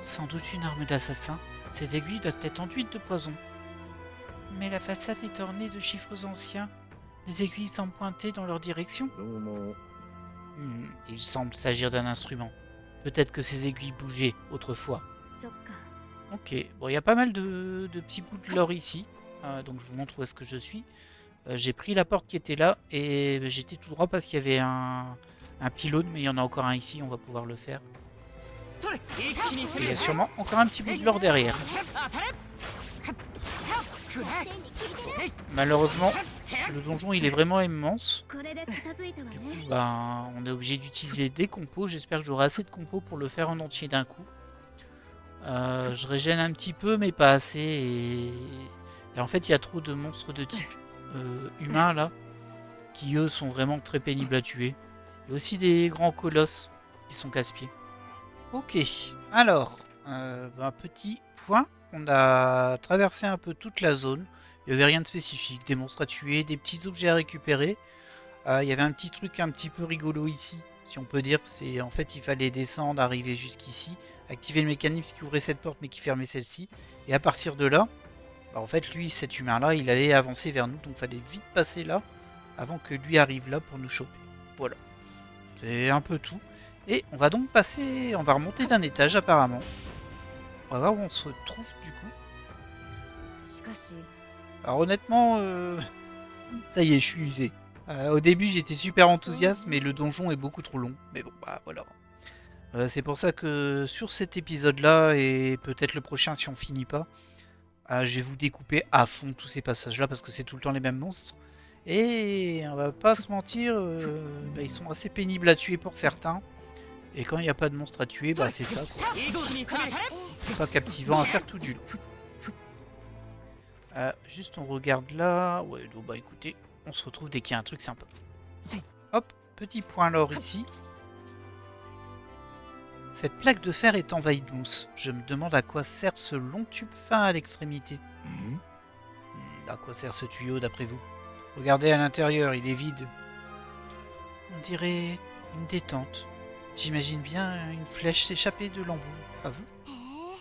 A: Sans doute une arme d'assassin. Ces aiguilles doivent être enduites de poison. Mais la façade est ornée de chiffres anciens. Les aiguilles semblent pointer dans leur direction.
B: どうも。
A: Il semble s'agir d'un instrument. Peut-être que ces aiguilles bougeaient autrefois.
D: そっか
A: Ok, bon, il y a pas mal de petits bouts de lore ici. Donc je vous montre où est-ce que je suis. J'ai pris la porte qui était là et j'étais tout droit parce qu'il y avait un pylône, mais il y en a encore un ici, on va pouvoir le faire.
C: それ一気に攻
A: Et il y
C: め
A: a sûrement encore un petit bout de lore derrière.
C: 当たれくらえ
D: 線に効いてる
A: Malheureusement, le donjon il est vraiment immense.
D: これで片付いたわね
A: Du coup, ben, on est obligé d'utiliser des compos. J'espère que j'aurai assez de compos pour le faire en entier d'un coup. Je régène un petit peu, mais pas assez. Et en fait, il y a trop de monstres de type humain là, qui eux sont vraiment très pénibles à tuer. Il y a aussi des grands colosses qui sont casse-pieds. Ok, alors, petit point. On a traversé un peu toute la zone. Il n'y avait rien de spécifique. Des monstres à tuer, des petits objets à récupérer. Il y avait un petit truc un petit peu rigolo ici, si on peut dire. C'est en fait, il fallait descendre, arriver jusqu'ici, activer le mécanisme qui ouvrait cette porte mais qui fermait celle-ci. Et à partir de là, en fait, lui, cet humain-là, il allait avancer vers nous. Donc, il fallait vite passer là avant que lui arrive là pour nous choper. Voilà. C'est un peu tout. Et on va donc passer, on va remonter d'un étage apparemment. On va voir où on se retrouve du coup.
D: しかし
A: Alors honnêtement, ça y est, je suis usé. Au début j'étais super enthousiaste, mais le donjon est beaucoup trop long. Mais bon, bah voilà. C'est pour ça que sur cet épisode-là, et peut-être le prochain si on finit pas, je vais vous découper à fond tous ces passages-là, parce que c'est tout le temps les mêmes monstres. Et on va pas se mentir, ils sont assez pénibles à tuer pour certains. Et quand il n'y a pas de monstre à tuer, bah c'est ça quoi.
C: 一気に攻めたれ
A: C'est pas captivant à faire tout du long. Juste on regarde là. Ouais, donc, bah écoutez, on se retrouve dès qu'il y a un truc sympa. Hop, petit point lore ici. Cette plaque de fer est envahie de mousse. Je me demande à quoi sert ce long tube fin à l'extrémité. À quoi sert ce tuyau d'après vous? Regardez à l'intérieur, il est vide. On dirait une détente. J'imagine bien une flèche s'échapper de l'embout. Pas vous?
D: へえ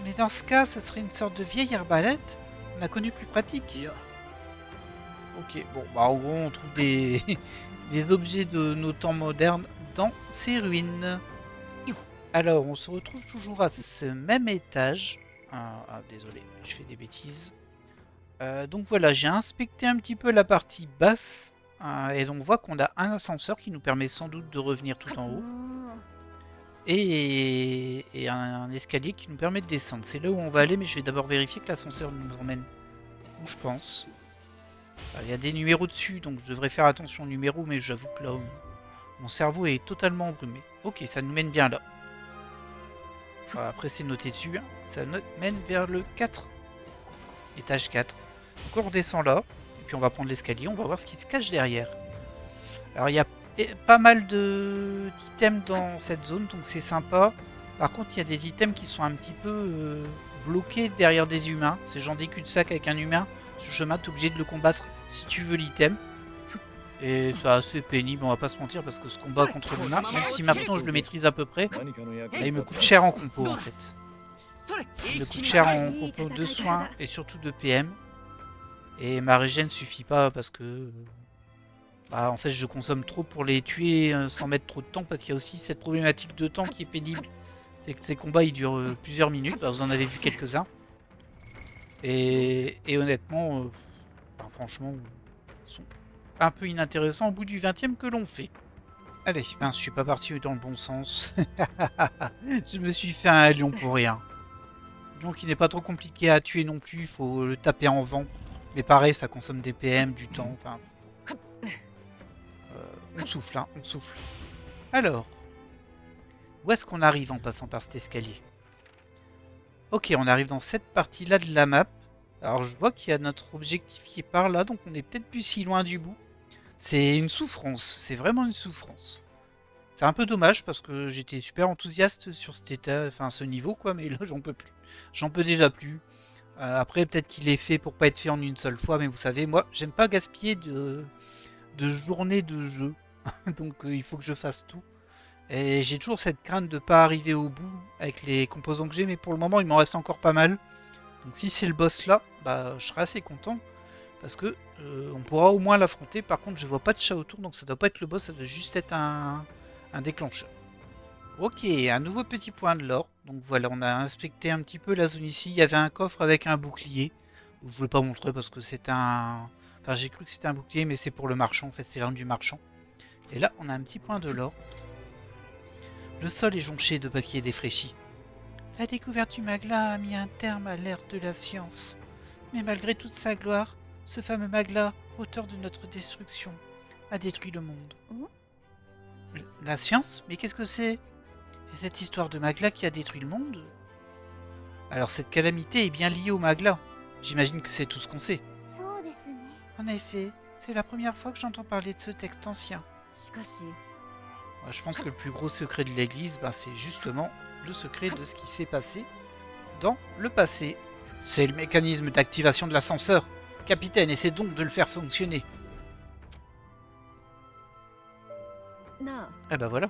A: Mais dans ce cas, ça serait une sorte de vieille arbalète. On a connu plus pratique.
C: いや
A: Ok, bon, bah en gros, on trouve des, des objets de nos temps modernes dans ces ruines. Alors, on se retrouve toujours à ce même étage. Désolé, je fais des bêtises. Donc voilà, j'ai inspecté un petit peu la partie basse. Et donc on voit qu'on a un ascenseur qui nous permet sans doute de revenir tout en haut.
D: もう
A: Et un escalier qui nous permet de descendre. C'est là où on va aller, mais je vais d'abord vérifier que l'ascenseur nous emmène où je pense. Il y a des numéros dessus, donc je devrais faire attention aux numéros, mais j'avoue que là, mon cerveau est totalement embrumé. Ok, ça nous mène bien là. Après, c'est noté dessus. Hein. Ça nous mène vers le 4. Étage 4. Donc on redescend là, et puis on va prendre l'escalier, on va voir ce qui se cache derrière. Alors il y a pas mal d'items dans cette zone, donc c'est sympa. Par contre, il y a des items qui sont un petit peu bloqués derrière des humains. C'est genre des cul-de-sac avec un humain. Sur le chemin, tu es obligé de le combattre si tu veux l'item. Et c'est assez pénible, on va pas se mentir, parce que ce combat contre l'humain, même si maintenant je le maîtrise à peu près,
B: 何かの役
A: là il me coûte cher en compo en fait.
C: それ
A: Il me
C: 一気
A: coûte
C: に
A: cher en compo de soins et surtout de PM. Et ma régène suffit pas parce que... Bah, en fait, je consomme trop pour les tuer sans mettre trop de temps, parce qu'il y a aussi cette problématique de temps qui est pénible. C'est que ces combats ils durent plusieurs minutes, bah, vous en avez vu quelques-uns. Et honnêtement, bah, franchement, ils sont un peu inintéressants au bout du 20e que l'on fait. Allez, mince, je suis pas parti dans le bon sens. Je me suis fait un lion pour rien. Lion qui n'est pas trop compliqué à tuer non plus, il faut le taper en vent. Mais pareil, ça consomme des PM, du temps, enfin... on souffle, hein, on souffle. Alors, où est-ce qu'on arrive en passant par cet escalier? Ok, on arrive dans cette partie-là de la map. Alors, je vois qu'il y a notre objectif qui est par là, donc on est peut-être plus si loin du bout. C'est une souffrance, c'est vraiment une souffrance. C'est un peu dommage parce que j'étais super enthousiaste sur cet état, enfin ce niveau quoi, mais là j'en peux plus. J'en peux déjà plus. Après peut-être qu'il est fait pour pas être fait en une seule fois, mais vous savez, moi j'aime pas gaspiller de journées de jeu. Donc il faut que je fasse tout. Et j'ai toujours cette crainte de pas arriver au bout avec les composants que j'ai, mais pour le moment il m'en reste encore pas mal. Donc si c'est le boss là, bah je serai assez content. Parce que on pourra au moins l'affronter. Par contre je vois pas de chat autour, donc ça doit pas être le boss, ça doit juste être un déclencheur. Ok, un nouveau petit point de l'or. Donc voilà, on a inspecté un petit peu la zone ici. Il y avait un coffre avec un bouclier. Je ne voulais pas montrer parce que c'est un... Enfin, j'ai cru que c'était un bouclier, mais c'est pour le marchand. En fait, c'est l'arme du marchand. Et là, on a un petit point de l'or. Le sol est jonché de papier défraîchi. La découverte du Magla a mis un terme à l'ère de la science. Mais malgré toute sa gloire, ce fameux Magla, auteur de notre destruction, a détruit le monde. La science? Mais qu'est-ce que c'est? Et cette histoire de Magla qui a détruit le monde? Alors cette calamité est bien liée au Magla. J'imagine que c'est tout ce qu'on sait.
D: そうですね。
A: En effet, c'est la première fois que j'entends parler de ce texte ancien.
C: しかし
A: Je pense que le plus gros secret de l'église, c'est justement le secret de ce qui s'est passé dans le passé. C'est le mécanisme d'activation de l'ascenseur. Capitaine, essaie donc de le faire fonctionner.
C: なあ
A: Ah bah voilà.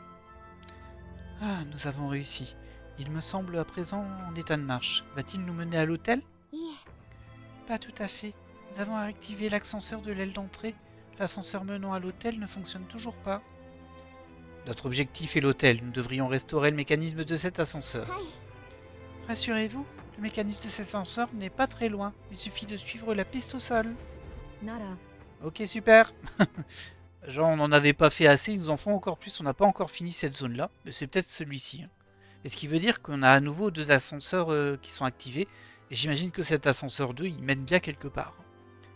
A: Ah, nous avons réussi. Il me semble à présent en état de marche. Va-t-il nous mener à l'hôtel?
D: いえ、
A: Pas tout à fait. Nous avons activé l'ascenseur de l'aile d'entrée. L'ascenseur menant à l'hôtel ne fonctionne toujours pas. Notre objectif est l'hôtel. Nous devrions restaurer le mécanisme de cet ascenseur.
D: はい。
A: Rassurez-vous, le mécanisme de cet ascenseur n'est pas très loin. Il suffit de suivre la piste au sol.
C: なら
A: Ok, super. Genre, on n'en avait pas fait assez, ils nous en font encore plus. On n'a pas encore fini cette zone-là. Mais c'est peut-être celui-ci. Hein. Et ce qui veut dire qu'on a à nouveau 2 ascenseurs qui sont activés. Et j'imagine que cet ascenseur 2, il mène bien quelque part.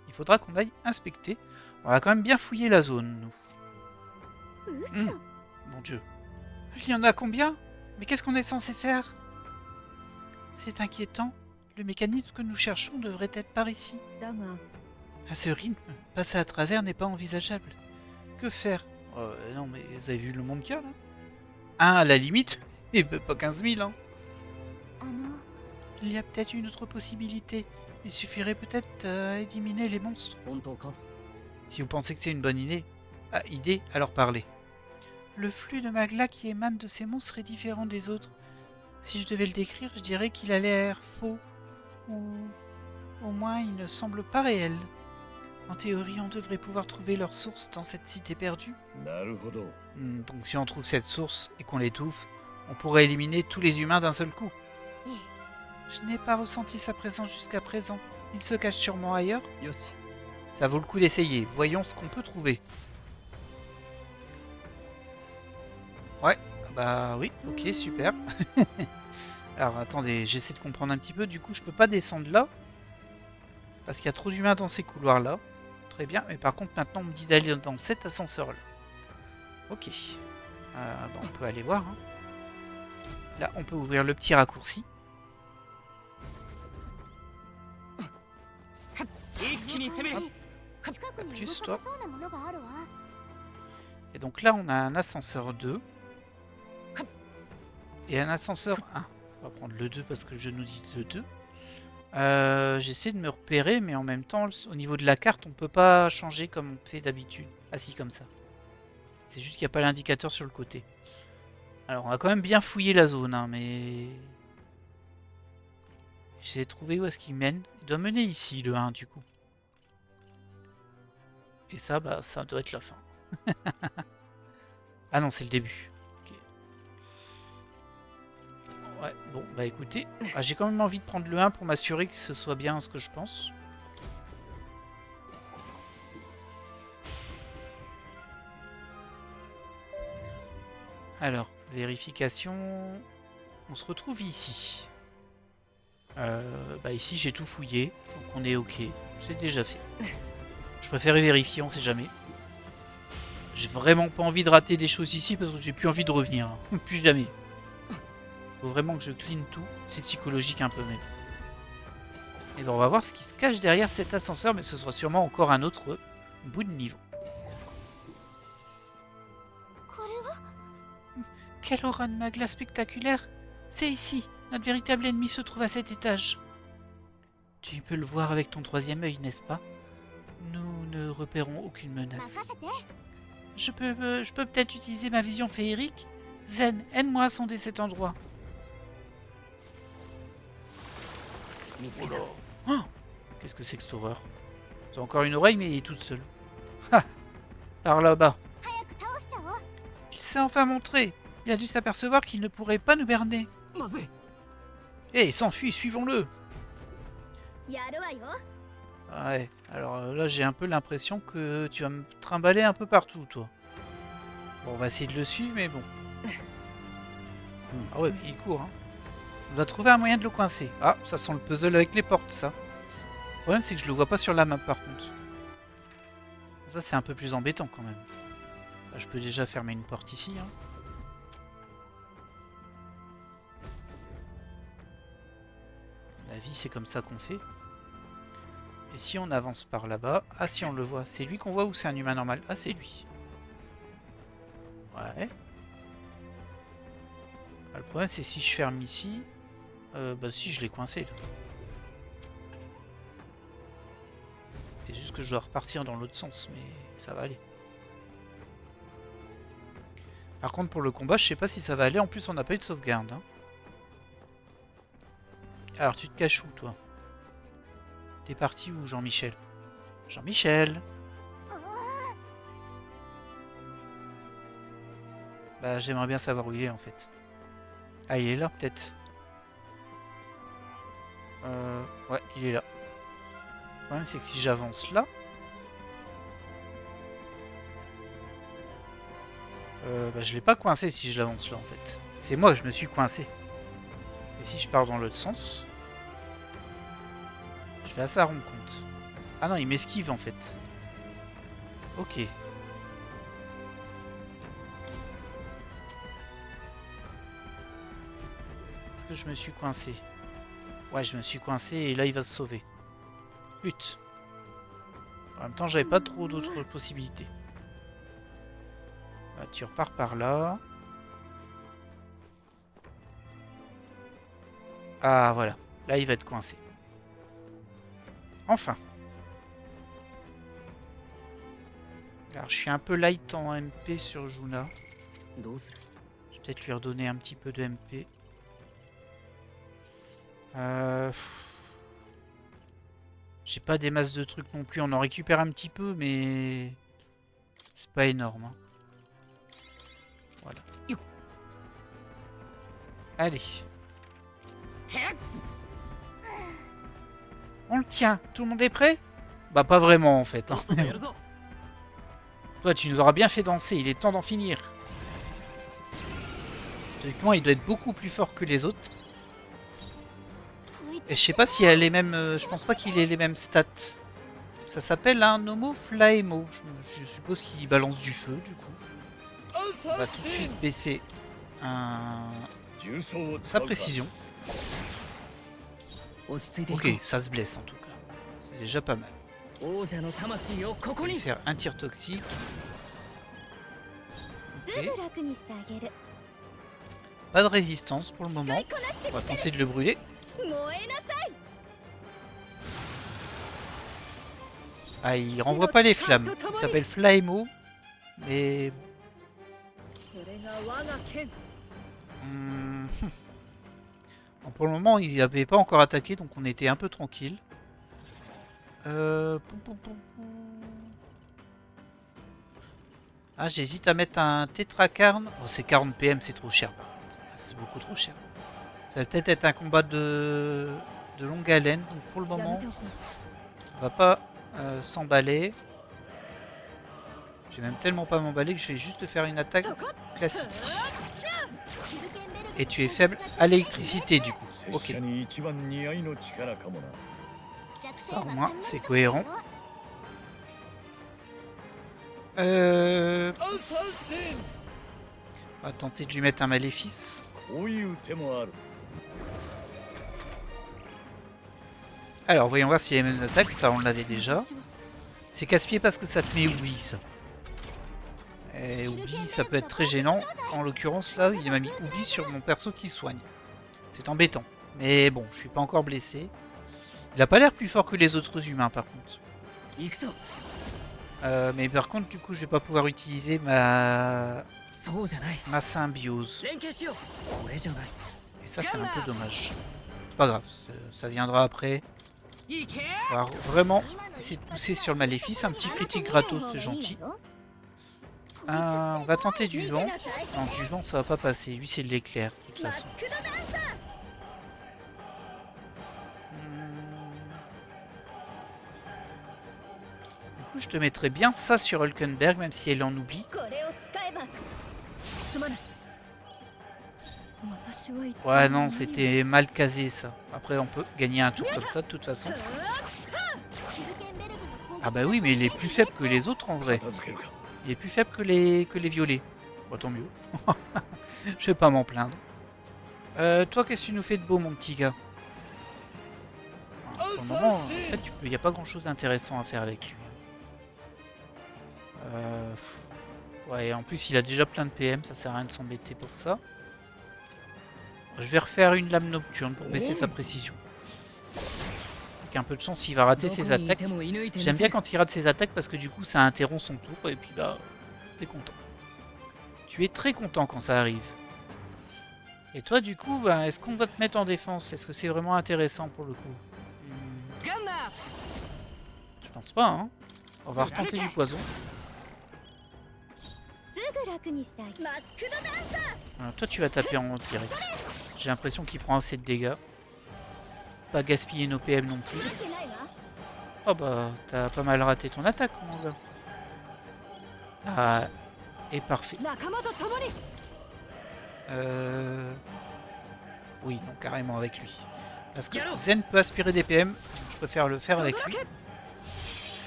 A: Il faudra qu'on aille inspecter. On va quand même bien fouiller la zone, nous.
D: 嘘。
A: Mon Dieu. Il y en a combien? Mais qu'est-ce qu'on est censé faire? C'est inquiétant. Le mécanisme que nous cherchons devrait être par ici.
C: だが
A: À ce rythme, passer à travers n'est pas envisageable. Que faire? Non, mais vous avez vu le monde qu'il y a, là? Un à la limite, et pas 15 000, hein.
D: あの、
A: Il y a peut-être une autre possibilité. Il suffirait peut-être d'éliminer les monstres.
C: 本当か
A: Si vous pensez que c'est une bonne idée, alors parlez. Le flux de Magla qui émane de ces monstres est différent des autres. Si je devais le décrire, je dirais qu'il a l'air faux. Ou au moins il ne semble pas réel. En théorie, on devrait pouvoir trouver leur source dans cette cité perdue.
B: なるほど。
A: Donc si on trouve cette source et qu'on l'étouffe, on pourrait éliminer tous les humains d'un seul coup.
D: ええ。
A: Je n'ai pas ressenti sa présence jusqu'à présent. Il se cache sûrement ailleurs.
C: よし
A: Ça vaut le coup d'essayer. Voyons ce qu'on peut trouver. Ouais, bah oui, ok, super. Alors attendez, j'essaie de comprendre un petit peu. Du coup, je peux pas descendre là. Parce qu'il y a trop d'humains dans ces couloirs-là. Très bien, mais par contre, maintenant, on me dit d'aller dans cet ascenseur-là. Ok. On peut aller voir. Hein. Là, on peut ouvrir le petit raccourci.
C: 一気に攻める
D: 近くに動か
A: Plus
D: せ
A: toi.
D: そうなものがあるわ。
A: Et donc là, on a un ascenseur 2. Et un ascenseur 1. On va prendre le 2 parce que je nous dis le 2. J'essaie de me repérer, mais en même temps, au niveau de la carte, on peut pas changer comme on fait d'habitude. Ah si, comme ça. C'est juste qu'il n'y a pas l'indicateur sur le côté. Alors, on va quand même bien fouiller la zone, hein, mais... J'essaie de trouver où est-ce qu'il mène. Il doit mener ici, le 1, du coup. Et ça, bah, ça doit être la fin. Ah non, c'est le début. Ok. Ouais, bon, bah écoutez, j'ai quand même envie de prendre le 1 pour m'assurer que ce soit bien ce que je pense. Alors, vérification... On se retrouve ici. Bah ici, j'ai tout fouillé, donc on est ok. C'est déjà fait. Je préférais vérifier, on sait jamais. J'ai vraiment pas envie de rater des choses ici parce que j'ai plus envie de revenir. Hein. Plus jamais. Faut vraiment que je clean tout. C'est psychologique un peu même. Et ben on va voir ce qui se cache derrière cet ascenseur, mais ce sera sûrement encore un autre bout de niveau.
D: これは
A: Quelle aura de Magla spectaculaire! C'est ici! Notre véritable ennemi se trouve à cet étage. Tu peux le voir avec ton 3e œil, n'est-ce pas? Nous ne repérons aucune
D: 任
A: menace.
D: せて。
A: Je peux peut-être utiliser ma vision féerique? Zen, aide-moi à sonder cet endroit.
C: 見つ
A: Oh
C: け
A: là.
C: た
A: Oh, qu'est-ce que c'est que cette horreur? C'est encore une oreille, mais elle est toute seule. Ah, par là-bas.
D: 早く倒しちゃおう。
A: Il s'est enfin montré. Il a dû s'apercevoir qu'il ne pourrait pas nous berner.
C: まずい
A: Eh, il s'enfuit, suivons-le.
D: やるわよ。
A: Ouais, alors là j'ai un peu l'impression que tu vas me trimballer un peu partout, toi. Bon, on va essayer de le suivre, mais bon. Ah ouais, mais il court, hein. On doit trouver un moyen de le coincer. Ah, ça sent le puzzle avec les portes, ça. Le problème, c'est que je le vois pas sur la map, par contre. Ça, c'est un peu plus embêtant, quand même. Là, je peux déjà fermer une porte ici, hein. La vie, c'est comme ça qu'on fait. Et si on avance par là-bas... Ah, si, on le voit. C'est lui qu'on voit ou c'est un humain normal? Ah, c'est lui. Ouais. Ah, le problème, c'est si je ferme ici... bah si, je l'ai coincé, là. C'est juste que je dois repartir dans l'autre sens, mais ça va aller. Par contre, pour le combat, je sais pas si ça va aller. En plus, on n'a pas eu de sauvegarde, hein. Alors, tu te caches où, toi? T'es parti où, Jean-Michel? Jean-Michel! Bah, j'aimerais bien savoir où il est, en fait. Ah, il est là, peut-être. Ouais, il est là. Le problème, c'est que si j'avance là... bah, je l'ai pas coincé si je l'avance là, en fait. C'est moi que je me suis coincé. Et si je pars dans l'autre sens... Je vais à ça rendre compte. Ah non, il m'esquive en fait. Ok. Est-ce que je me suis coincé? Ouais, je me suis coincé et là il va se sauver. Lutte. En même temps, j'avais pas trop d'autres possibilités. Bah, tu repars par là. Ah voilà. Là il va être coincé. Enfin. Alors je suis un peu light en MP sur Juna.
C: どうする
A: Je vais peut-être lui redonner un petit peu de MP. J'ai pas des masses de trucs non plus. On en récupère un petit peu, mais c'est pas énorme, hein. Voilà. Allez. On le tient. Tout le monde est prêt? Bah pas vraiment en fait, hein.
C: やるぞ
A: Toi, tu nous auras bien fait danser. Il est temps d'en finir. Théoriquement, il doit être beaucoup plus fort que les autres. Et je sais pas s'il a les mêmes... je pense pas qu'il ait les mêmes stats. Ça s'appelle un Nomo Flaemo. Je suppose qu'il balance du feu, du coup. On va tout de suite baisser sa précision.
C: 落ち着いていこ
A: Ok, ça se blesse en tout cas. C'est déjà pas mal.
C: う王者の魂をこ
A: On
C: こ
A: va lui
C: に
A: faire un tir toxique.
D: すぐ楽にしてあげる。
A: Pas de résistance pour le moment.
D: こなして
A: On va tenter de le brûler.
D: 燃えなさい。
A: Ah, il renvoie pas les flammes. Il s'appelle Flaemo. Mais...
C: これが我が剣
A: Bon, pour le moment, il n'avait pas encore attaqué, donc on était un peu tranquille. Ah, j'hésite à mettre un tétracarne. Oh, c'est 40 PM, c'est trop cher par contre. C'est beaucoup trop cher. Ça va peut-être être un combat de longue haleine, donc pour le
D: やめ
A: moment,
D: ておこう
A: on va pas s'emballer. Je vais même tellement pas m'emballer que je vais juste faire une attaque classique. Et tu es faible à l'électricité du coup. Ok,
B: に一番似合いの力かもな。
A: ça au moins c'est cohérent.
B: アサシン
A: On va tenter de lui mettre un maléfice.
B: こういう手もある。
A: Alors voyons voir s'il a les mêmes attaques, ça on l'avait déjà. C'est casse-pied parce que ça te met oubli ça. Et oubli ça peut être très gênant. En l'occurrence là il m'a mis oubli sur mon perso qui soigne. C'est embêtant. Mais bon, je suis pas encore blessé. Il a pas l'air plus fort que les autres humains par contre.
C: 行くぞ
A: Mais par contre du coup je vais pas pouvoir utiliser ma
C: そうじゃない
A: symbiose.
C: 連携しようこれじゃない
A: Et ça c'est un peu dommage. C'est pas grave, ça viendra après.
C: 行け
A: On va vraiment essayer de pousser sur le maléfice. Un petit critique gratos, c'est gentil. On va tenter du vent. Non, du vent, ça va pas passer. Lui, c'est de l'éclair, de toute façon. Du coup, je te mettrais bien ça sur Hulkenberg, même si elle en oublie.
D: これを使えば
C: すまない私は一体
A: Ouais, non, c'était mal casé, ça. Après, on peut gagner un tour comme ça, de toute façon.
D: ヒルケンベルグの攻撃
A: Ah bah oui, mais il est plus faible que les autres, en vrai.
B: 片付けるか
A: Il est plus faible que les violets. Bon, tant mieux. Je vais pas m'en plaindre. Toi, qu'est-ce que tu nous fais de beau, mon petit gars? Pour le moment, en fait, il n'y a pas grand-chose d'intéressant à faire avec lui. Ouais, en plus, il a déjà plein de PM, ça sert à rien de s'embêter pour ça. Je vais refaire une lame nocturne pour baisser sa précision. Avec un peu de chance, il va rater ses attaques. J'aime bien quand il rate ses attaques parce que du coup, ça interrompt son tour et puis là, t'es content. Tu es très content quand ça arrive. Et toi, du coup, bah, est-ce qu'on va te mettre en défense? Est-ce que c'est vraiment intéressant pour le coup? Je pense pas, hein. On va retenter du poison.
D: すぐ楽にしたいマスクドダンサー
A: Alors, toi, tu vas taper en direct. J'ai l'impression qu'il prend assez de dégâts. Pas gaspiller nos PM non plus.
D: 見てないわ
A: Oh bah, t'as pas mal raté ton attaque, mon gars. Ah, et parfait.
C: 仲間と共に
A: Oui, non, carrément avec lui. Parce que Zen peut aspirer des PM, donc je préfère le faire avec lui.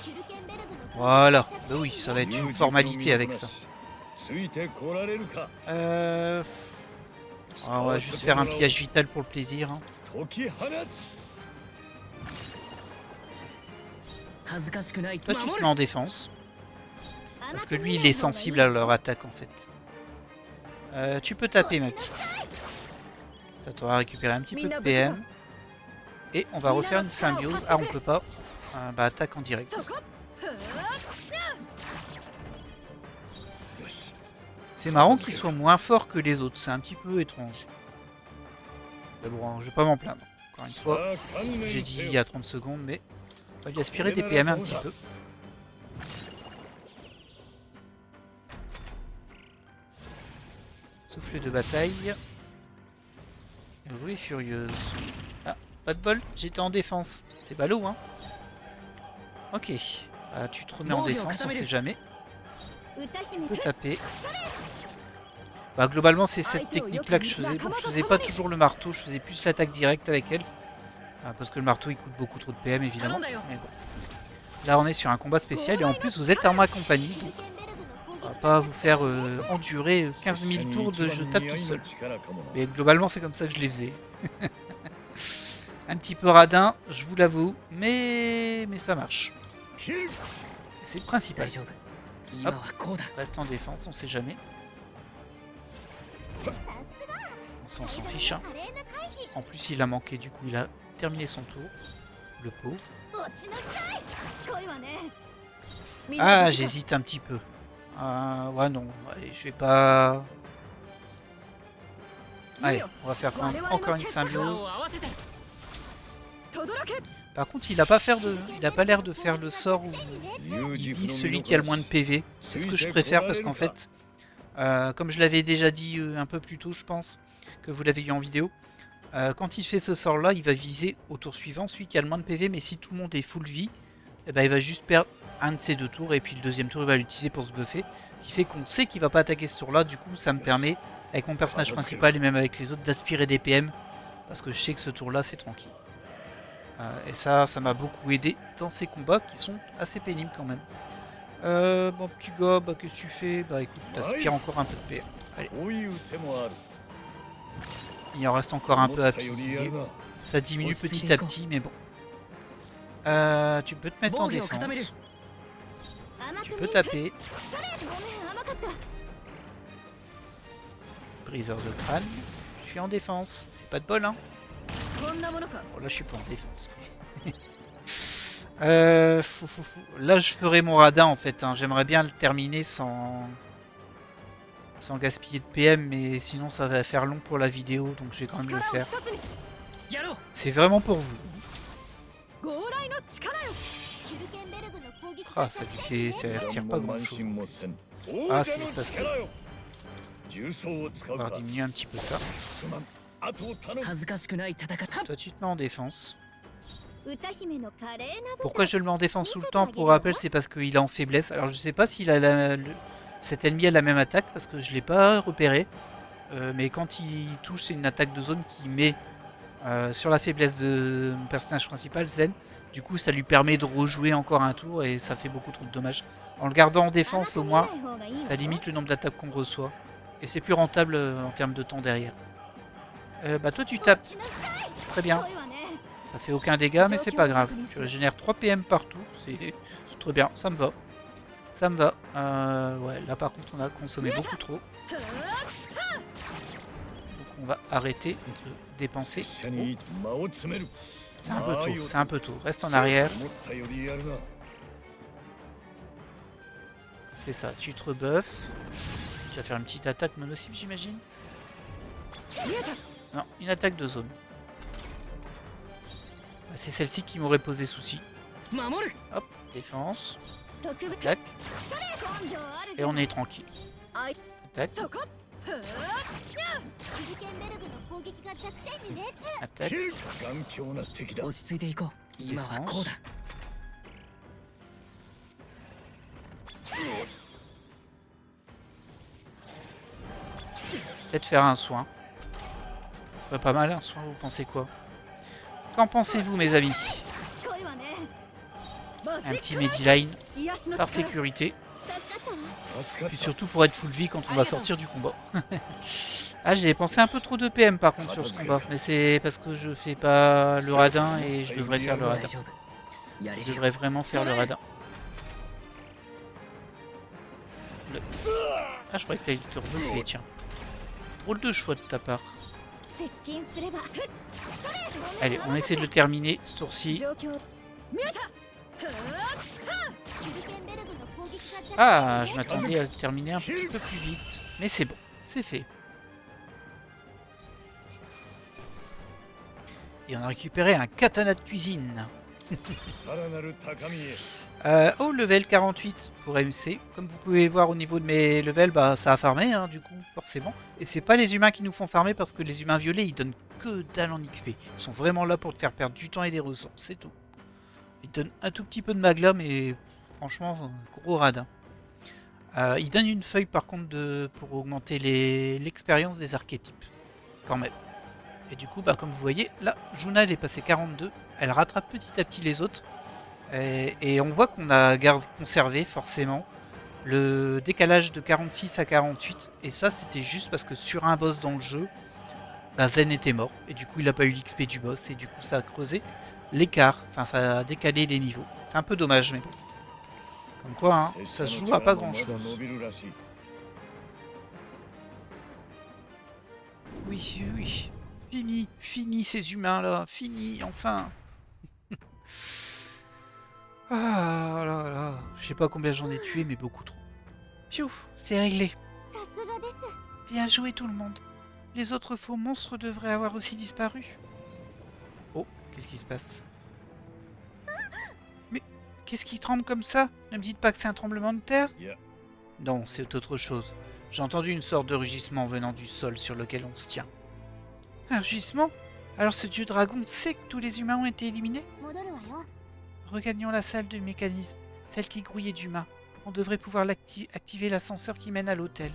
D: ヒルケンベルグの攻撃
A: Voilà, bah oui, ça va être une formalité avec ça.
B: ついてこられるか
A: On va juste faire un pillage vital pour le plaisir. Hein.
B: 解き放つ
C: 恥ずかしくない
A: Toi, tu te
C: 守
A: mets
C: る
A: en défense. Parce que lui, il est sensible à leur attaque en fait. Tu peux taper, ma petite. Ça t'aura récupéré un petit peu de PM. Et on va refaire une symbiose. Ah, on peut pas. Bah, attaque en direct.
C: そこ
B: よし
A: C'est marrant qu'il soit moins fort que les autres. C'est un petit peu étrange. Mais bon, hein, je vais pas m'en plaindre. Encore une
B: さ
A: fois,
B: あ観念
A: j'ai
B: せ
A: dit il
B: よ
A: y a 30 secondes, mais on va lui aspirer des PM un petit peu. Souffle de bataille. Oui, furieuse. Ah, pas de bol, j'étais en défense. C'est ballot, hein. Ok. Bah, tu te remets en défense, on sait jamais.
D: 歌
A: Tu
D: 姫
A: peux taper. Bah, globalement, c'est cette technique-là que je faisais. Bon, je faisais pas toujours le marteau, je faisais plus l'attaque directe avec elle. Parce que le marteau, il coûte beaucoup trop de PM, évidemment. Mais bon. Là, on est sur un combat spécial et en plus, vous êtes en ma compagnie.
D: ヒル
A: Donc,
D: ケンベルグの攻
A: on
D: 撃
A: va pas vous faire endurer 15 000 tours de je tape tout seul. Mais globalement, c'est comme ça que je les faisais. Un petit peu radin, je vous l'avoue, mais ça marche.
B: 切る
A: C'est le principal.
C: 大丈夫今はこうだ
A: Reste en défense, on sait jamais.
D: さすが
A: On s'en fiche. Hein.
D: 華麗な回避
A: En plus, il a manqué, du coup, il a terminé son tour. Le pauvre.
D: 落ちなさいしつこいわね
A: Ah, j'hésite un petit peu. Ouais, non, allez, je vais pas... Allez, on va faire quand même encore une symbiose.
C: を合わせて轟け
A: Par contre, il a pas l'air de faire le sort où il vise celui qui a le moins de PV. C'est ce que je préfère parce qu'en fait, comme je l'avais déjà dit un peu plus tôt, je pense, que vous l'avez eu en vidéo, quand il fait ce sort-là, il va viser au tour suivant celui qui a le moins de PV, mais si tout le monde est full vie, eh ben, il va juste perdre un de ses deux tours et puis le deuxième tour, il va l'utiliser pour se buffer. Ce qui fait qu'on sait qu'il va pas attaquer ce tour-là, du coup, ça me permet, avec mon personnage principal et même avec les autres, d'aspirer des PM, parce que je sais que ce tour-là, c'est tranquille. Et ça m'a beaucoup aidé dans ces combats qui sont assez pénibles quand même. Mon petit gars, bah, qu'est-ce que tu fais? Bah écoute, t'aspires encore un peu de PM.
B: こういう手もある
A: Il en reste encore un peu à
B: 思ったよりや
A: piller.
B: るな
A: Ça diminue petit à petit, mais bon. Tu peux te mettre en
C: 防御を固める
A: défense.
D: 甘
A: Tu
D: く
A: peux
D: 見
A: taper.
D: それごめん甘かった
A: Briseur de crâne. Je suis en défense. C'est pas de bol, hein.
C: こんなものか
A: Bon, là, je suis pas en défense. Là, je ferai mon radin en fait. Hein. J'aimerais bien le terminer sans gaspiller de PM, mais sinon ça va faire long pour la vidéo, donc je vais quand même le
C: 力を
A: faire.
C: 一つにやろう
A: C'est vraiment pour vous.
C: 強来の力よ
D: ヒルケンベルグの攻撃
A: Ah, ça lui fait... ça tire pas
B: 満
A: grand chose.
B: 身もせん
A: あ
B: 王者の
A: c'est parce que-
B: 力よ重装を使う
A: On va
B: か
A: diminuer un petit peu ça.
B: すまん後を頼む
C: 恥ずかしくない戦い。
A: Toi, tu te mets en défense.
D: 歌姫の華麗な舞
A: Pourquoi je le mets en défense tout le temps? Pour rappel, c'est parce qu'il est en faiblesse. Alors, je sais pas s'il a cet ennemi a la même attaque, parce que je l'ai pas repéré. Mais quand il touche, c'est une attaque de zone qui met sur la faiblesse de mon personnage principal, Zen. Du coup, ça lui permet de rejouer encore un tour et ça fait beaucoup trop de dommages. En le gardant en défense, au moins, ça limite le nombre d'attaques qu'on reçoit. Et c'est plus rentable en termes de temps derrière. Bah toi, tu tapes. Très bien. Ça fait aucun dégât, mais c'est pas grave. Tu régénères 3 PM par tour. C'est très bien, ça me va. Ça me va. Ouais, là par contre, on a consommé beaucoup trop. Donc on va arrêter de dépenser.
B: 拙者に間を詰める
A: C'est un peu tôt, c'est un peu tôt. Reste en arrière.
B: 思ったよりやるな
A: C'est ça, tu te rebuffes. Tu vas faire une petite attaque mono-cible, j'imagine. Non, une attaque de zone. Bah, c'est celle-ci qui m'aurait posé souci.
C: 守る。
A: Hop, défense,
D: 特別
A: attaque,
D: 根性ある
A: et
D: じゃん
A: on est tranquille.
D: あい
A: Attaque,
D: そこヒルケンベルグの攻撃が弱点に熱
A: attaque,
B: 切る頑強な敵だ
C: 落ち着いていこう。今はこうだ。
A: peut-être faire un soin. Ce serait pas mal un soin, vous pensez quoi? Qu'en pensez-vous, mes amis?
D: 賢いわね
A: Un petit Mediline
D: 癒しの
A: par
D: 力
A: sécurité.
D: 助かったわ
B: 助かっ
A: Puis
B: た
A: surtout pour être full vie quand on va sortir du combat. Ah, j'ai dépensé un peu trop de PM par contre sur ce combat. Mais c'est parce que je fais pas le radin et je devrais faire le
C: 大
A: radin.
C: 丈夫。やれ
A: Je
C: るよ。
A: devrais vraiment faire le radin. Ah, je croyais que t'allais te rebuffer, tiens. Drôle de choix de ta part.
D: 接近すれば
A: Allez, on essaie de le terminer ce tour-ci.
D: 状況見えたヒルケンベルグの攻撃が弱点
A: Ah, je m'attendais à le terminer un petit peu plus vite. Mais c'est bon, c'est fait. Et on a récupéré un katana de cuisine.
B: さらなる高みへ
A: Au level 48 pour MC. Comme vous pouvez voir au niveau de mes levels, bah ça a farmé hein, du coup, forcément. Et c'est pas les humains qui nous font farmer parce que les humains violets ils donnent que dalle en XP. Ils sont vraiment là pour te faire perdre du temps et des ressources, c'est tout. Ils donnent un tout petit peu de magla, mais franchement, gros radin. Ils donnent une feuille par contre pour augmenter l'expérience des archétypes, quand même. Et du coup, bah, comme vous voyez, là, Juna elle est passée 42. Elle rattrape petit à petit les autres. Et on voit qu'on a conservé forcément le décalage de 46 à 48. Et ça, c'était juste parce que sur un boss dans le jeu, bah, Zen était mort. Et du coup, il n'a pas eu l'XP du boss. Et du coup, ça a creusé l'écart. Enfin, ça a décalé les niveaux. C'est un peu dommage, mais bon. Comme quoi, hein, ça se joue à pas grand chose.
B: 伸びるらしい
A: Oui, oui. Fini, fini ces humains-là. Fini, enfin. Ah là là. Je sais pas combien j'en ai tué, mais beaucoup trop. Piouf, c'est réglé.
D: さすがです
A: Bien joué tout le monde. Les autres faux monstres devraient avoir aussi disparu. Oh, qu'est-ce qui se passe? Mais qu'est-ce qui tremble comme ça? Ne me dites pas que c'est un tremblement de terre?
B: Yeah.
A: Non, c'est autre chose. J'ai entendu une sorte de rugissement venant du sol sur lequel on se tient. Un rugissement? Alors ce dieu dragon sait que tous les humains ont été éliminés?
D: 戻るわよ
A: Regagnons la salle du mécanisme, celle qui grouillait d'humains. On devrait pouvoir activer l'ascenseur qui mène à l'hôtel.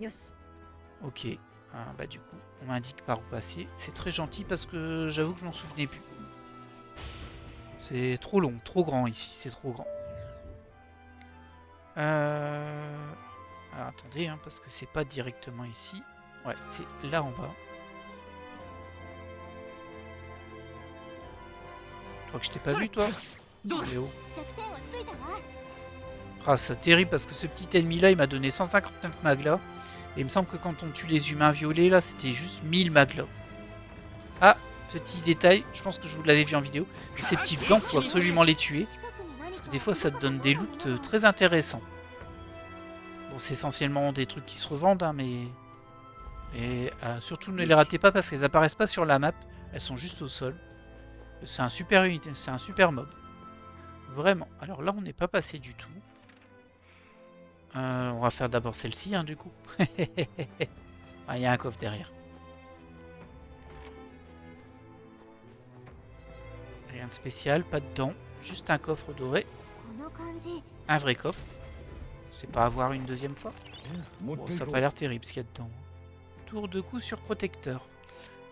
D: よし
A: Ok, bah du coup, on m'indique par où passer. C'est très gentil parce que j'avoue que je m'en souvenais plus. C'est trop long, trop grand ici, c'est trop grand. Alors, attendez, hein, parce que c'est pas directement ici. Ouais, c'est là en bas. Je crois que je t'ai pas vu, toi,
C: どうだ。
A: Léo.
D: 弱点はついたわ
A: Ah, c'est terrible parce que ce petit ennemi là il m'a donné 159 maglas. Et il me semble que quand on tue les humains violets là c'était juste 1000 maglas. Ah, petit détail, je pense que je vous l'avais vu en vidéo. Mais ces petites dents, faut absolument les tuer.
D: 近くに何
A: Parce
D: か
A: que des fois ça te donne des loots très intéressants. Bon, c'est essentiellement des trucs qui se revendent, hein, mais surtout ne les ratez pas parce qu'elles apparaissent pas sur la map. Elles sont juste au sol. C'est un super unité, c'est un super mob. Vraiment. Alors là, on n'est pas passé du tout. On va faire d'abord celle-ci, hein, du coup. Ah, il y a un coffre derrière. Rien de spécial, pas de dents. Juste un coffre doré.
D: この感じ
A: Un vrai coffre. C'est pas avoir une deuxième fois.
B: 持っ
A: Bon,
B: てい
A: ça
B: こ
A: n'a pas
B: う
A: l'air terrible ce qu'il y a dedans. Tour de coup sur protecteur.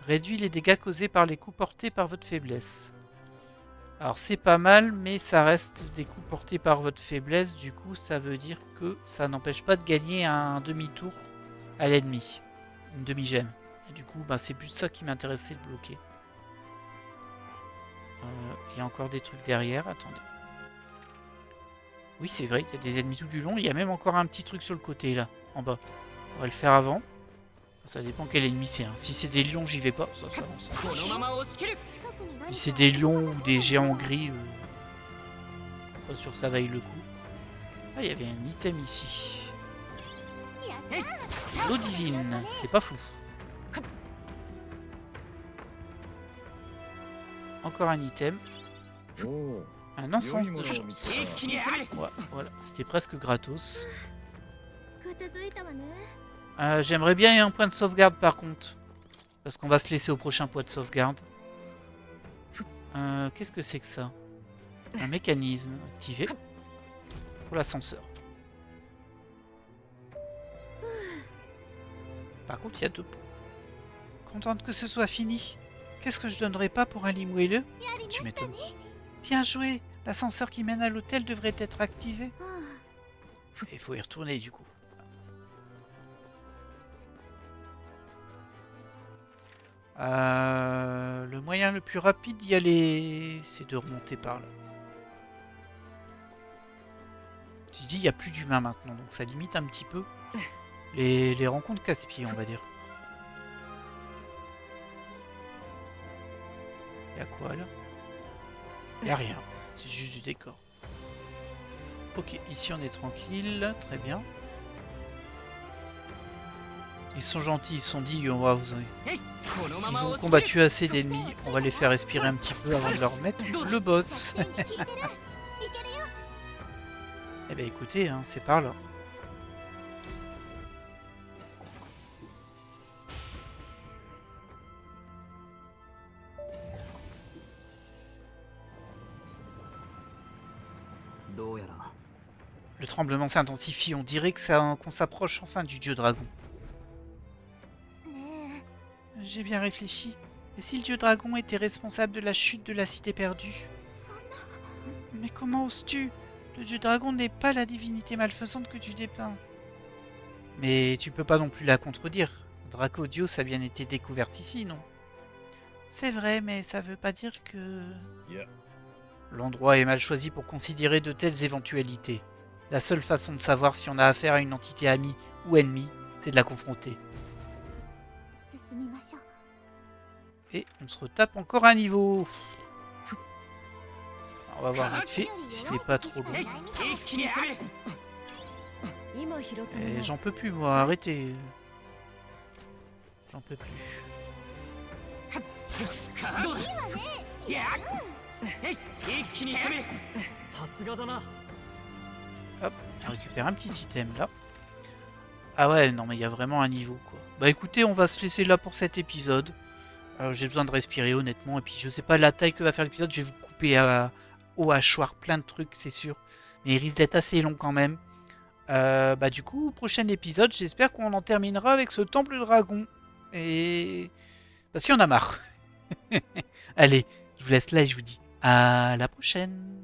A: Réduit les dégâts causés par les coups portés par votre faiblesse. Alors c'est pas mal, mais ça reste des coups portés par votre faiblesse. Du coup, ça veut dire que ça n'empêche pas de gagner un demi-tour à l'ennemi. Une demi-gemme. Et du coup, bah, c'est plus ça qui m'intéressait de bloquer. Il y a encore des trucs derrière. Attendez. Oui, c'est vrai, il y a des ennemis tout du long. Il y a même encore un petit truc sur le côté, là, en bas. On va le faire avant. Ça dépend quel ennemi c'est. Hein. Si c'est des lions, j'y vais pas. Ça, on s'en
C: この
A: fiche.
C: まま押し切る
D: 近くに何
A: Si
D: か
A: c'est des lions ou des géants gris, pas sûr que ça vaille le coup. Ah, il y avait un item ici.
D: やったー
A: L'eau divine, c'est pas fou. Encore un item.
B: おお
A: Un
B: 良
A: encens
B: いも
A: de
B: のを見
A: chance.
B: つけ
C: 一気に攻める
A: Ouais, voilà, c'était presque gratos.
D: 片付いたわね
A: J'aimerais bien un point de sauvegarde par contre. Parce qu'on va se laisser au prochain point de sauvegarde. Qu'est-ce que c'est que ça? Un mécanisme activé. Pour l'ascenseur. Par contre, il y a 2 points. Contente que ce soit fini. Qu'est-ce que je donnerais pas pour un lit moelleux?
D: やりま
A: Tu
D: したね
A: m'étonnes. Bien joué. L'ascenseur qui mène à l'hôtel devrait être activé.
D: は
A: Il faut y retourner du coup. Le moyen le plus rapide d'y aller, c'est de remonter par là. Tu dis, il n'y a plus d'humains maintenant, donc ça limite un petit peu les rencontres casse-pieds, on va dire. Il y a quoi là? Il n'y a rien, c'est juste du décor. Ok, ici on est tranquille, très bien. Ils sont gentils, ils se sont dit, on va vous...
C: へいこのま
A: Ils
C: ま
A: ont
C: 押し切る
A: combattu assez d'ennemis, on va les faire respirer un petit peu avant de leur mettre le boss.
D: 作戦が効いてるいけるよ
A: Eh ben écoutez, hein, c'est par là. Le tremblement s'intensifie, on dirait que qu'on s'approche enfin du dieu dragon.
D: ね
A: J'ai bien réfléchi. Et si le dieu dragon était responsable de la chute de la cité perdue?
D: えそんな
A: Mais comment oses-tu? Le dieu dragon n'est pas la divinité malfaisante que tu dépeins. Mais tu peux pas non plus la contredire. Dracodios a bien été découverte ici, non? C'est vrai, mais ça veut pas dire que...
B: いや
A: L'endroit est mal choisi pour considérer de telles éventualités. La seule façon de savoir si on a affaire à une entité amie ou ennemie, c'est de la confronter.
D: 進みましょう
A: Et on se retape encore un niveau. On va voir vite fait s'il n'est pas trop long.
C: へい一気に攻める
D: 今拾ったも
A: Et
D: の
A: j'en peux plus, moi, arrêtez. J'en peux plus.
C: どうだいやへい一気に攻めるさすがだな
A: Hop, on récupère un petit item là. Ah ouais, non mais il y a vraiment un niveau quoi. Bah écoutez, on va se laisser là pour cet épisode. J'ai besoin de respirer honnêtement. Et puis je sais pas la taille que va faire l'épisode. Je vais vous couper au hachoir plein de trucs, c'est sûr. Mais il risque d'être assez long quand même. Bah du coup, prochain épisode, j'espère qu'on en terminera avec ce temple dragon. Et... Parce qu'il y en a marre. Allez, je vous laisse là et je vous dis à la prochaine.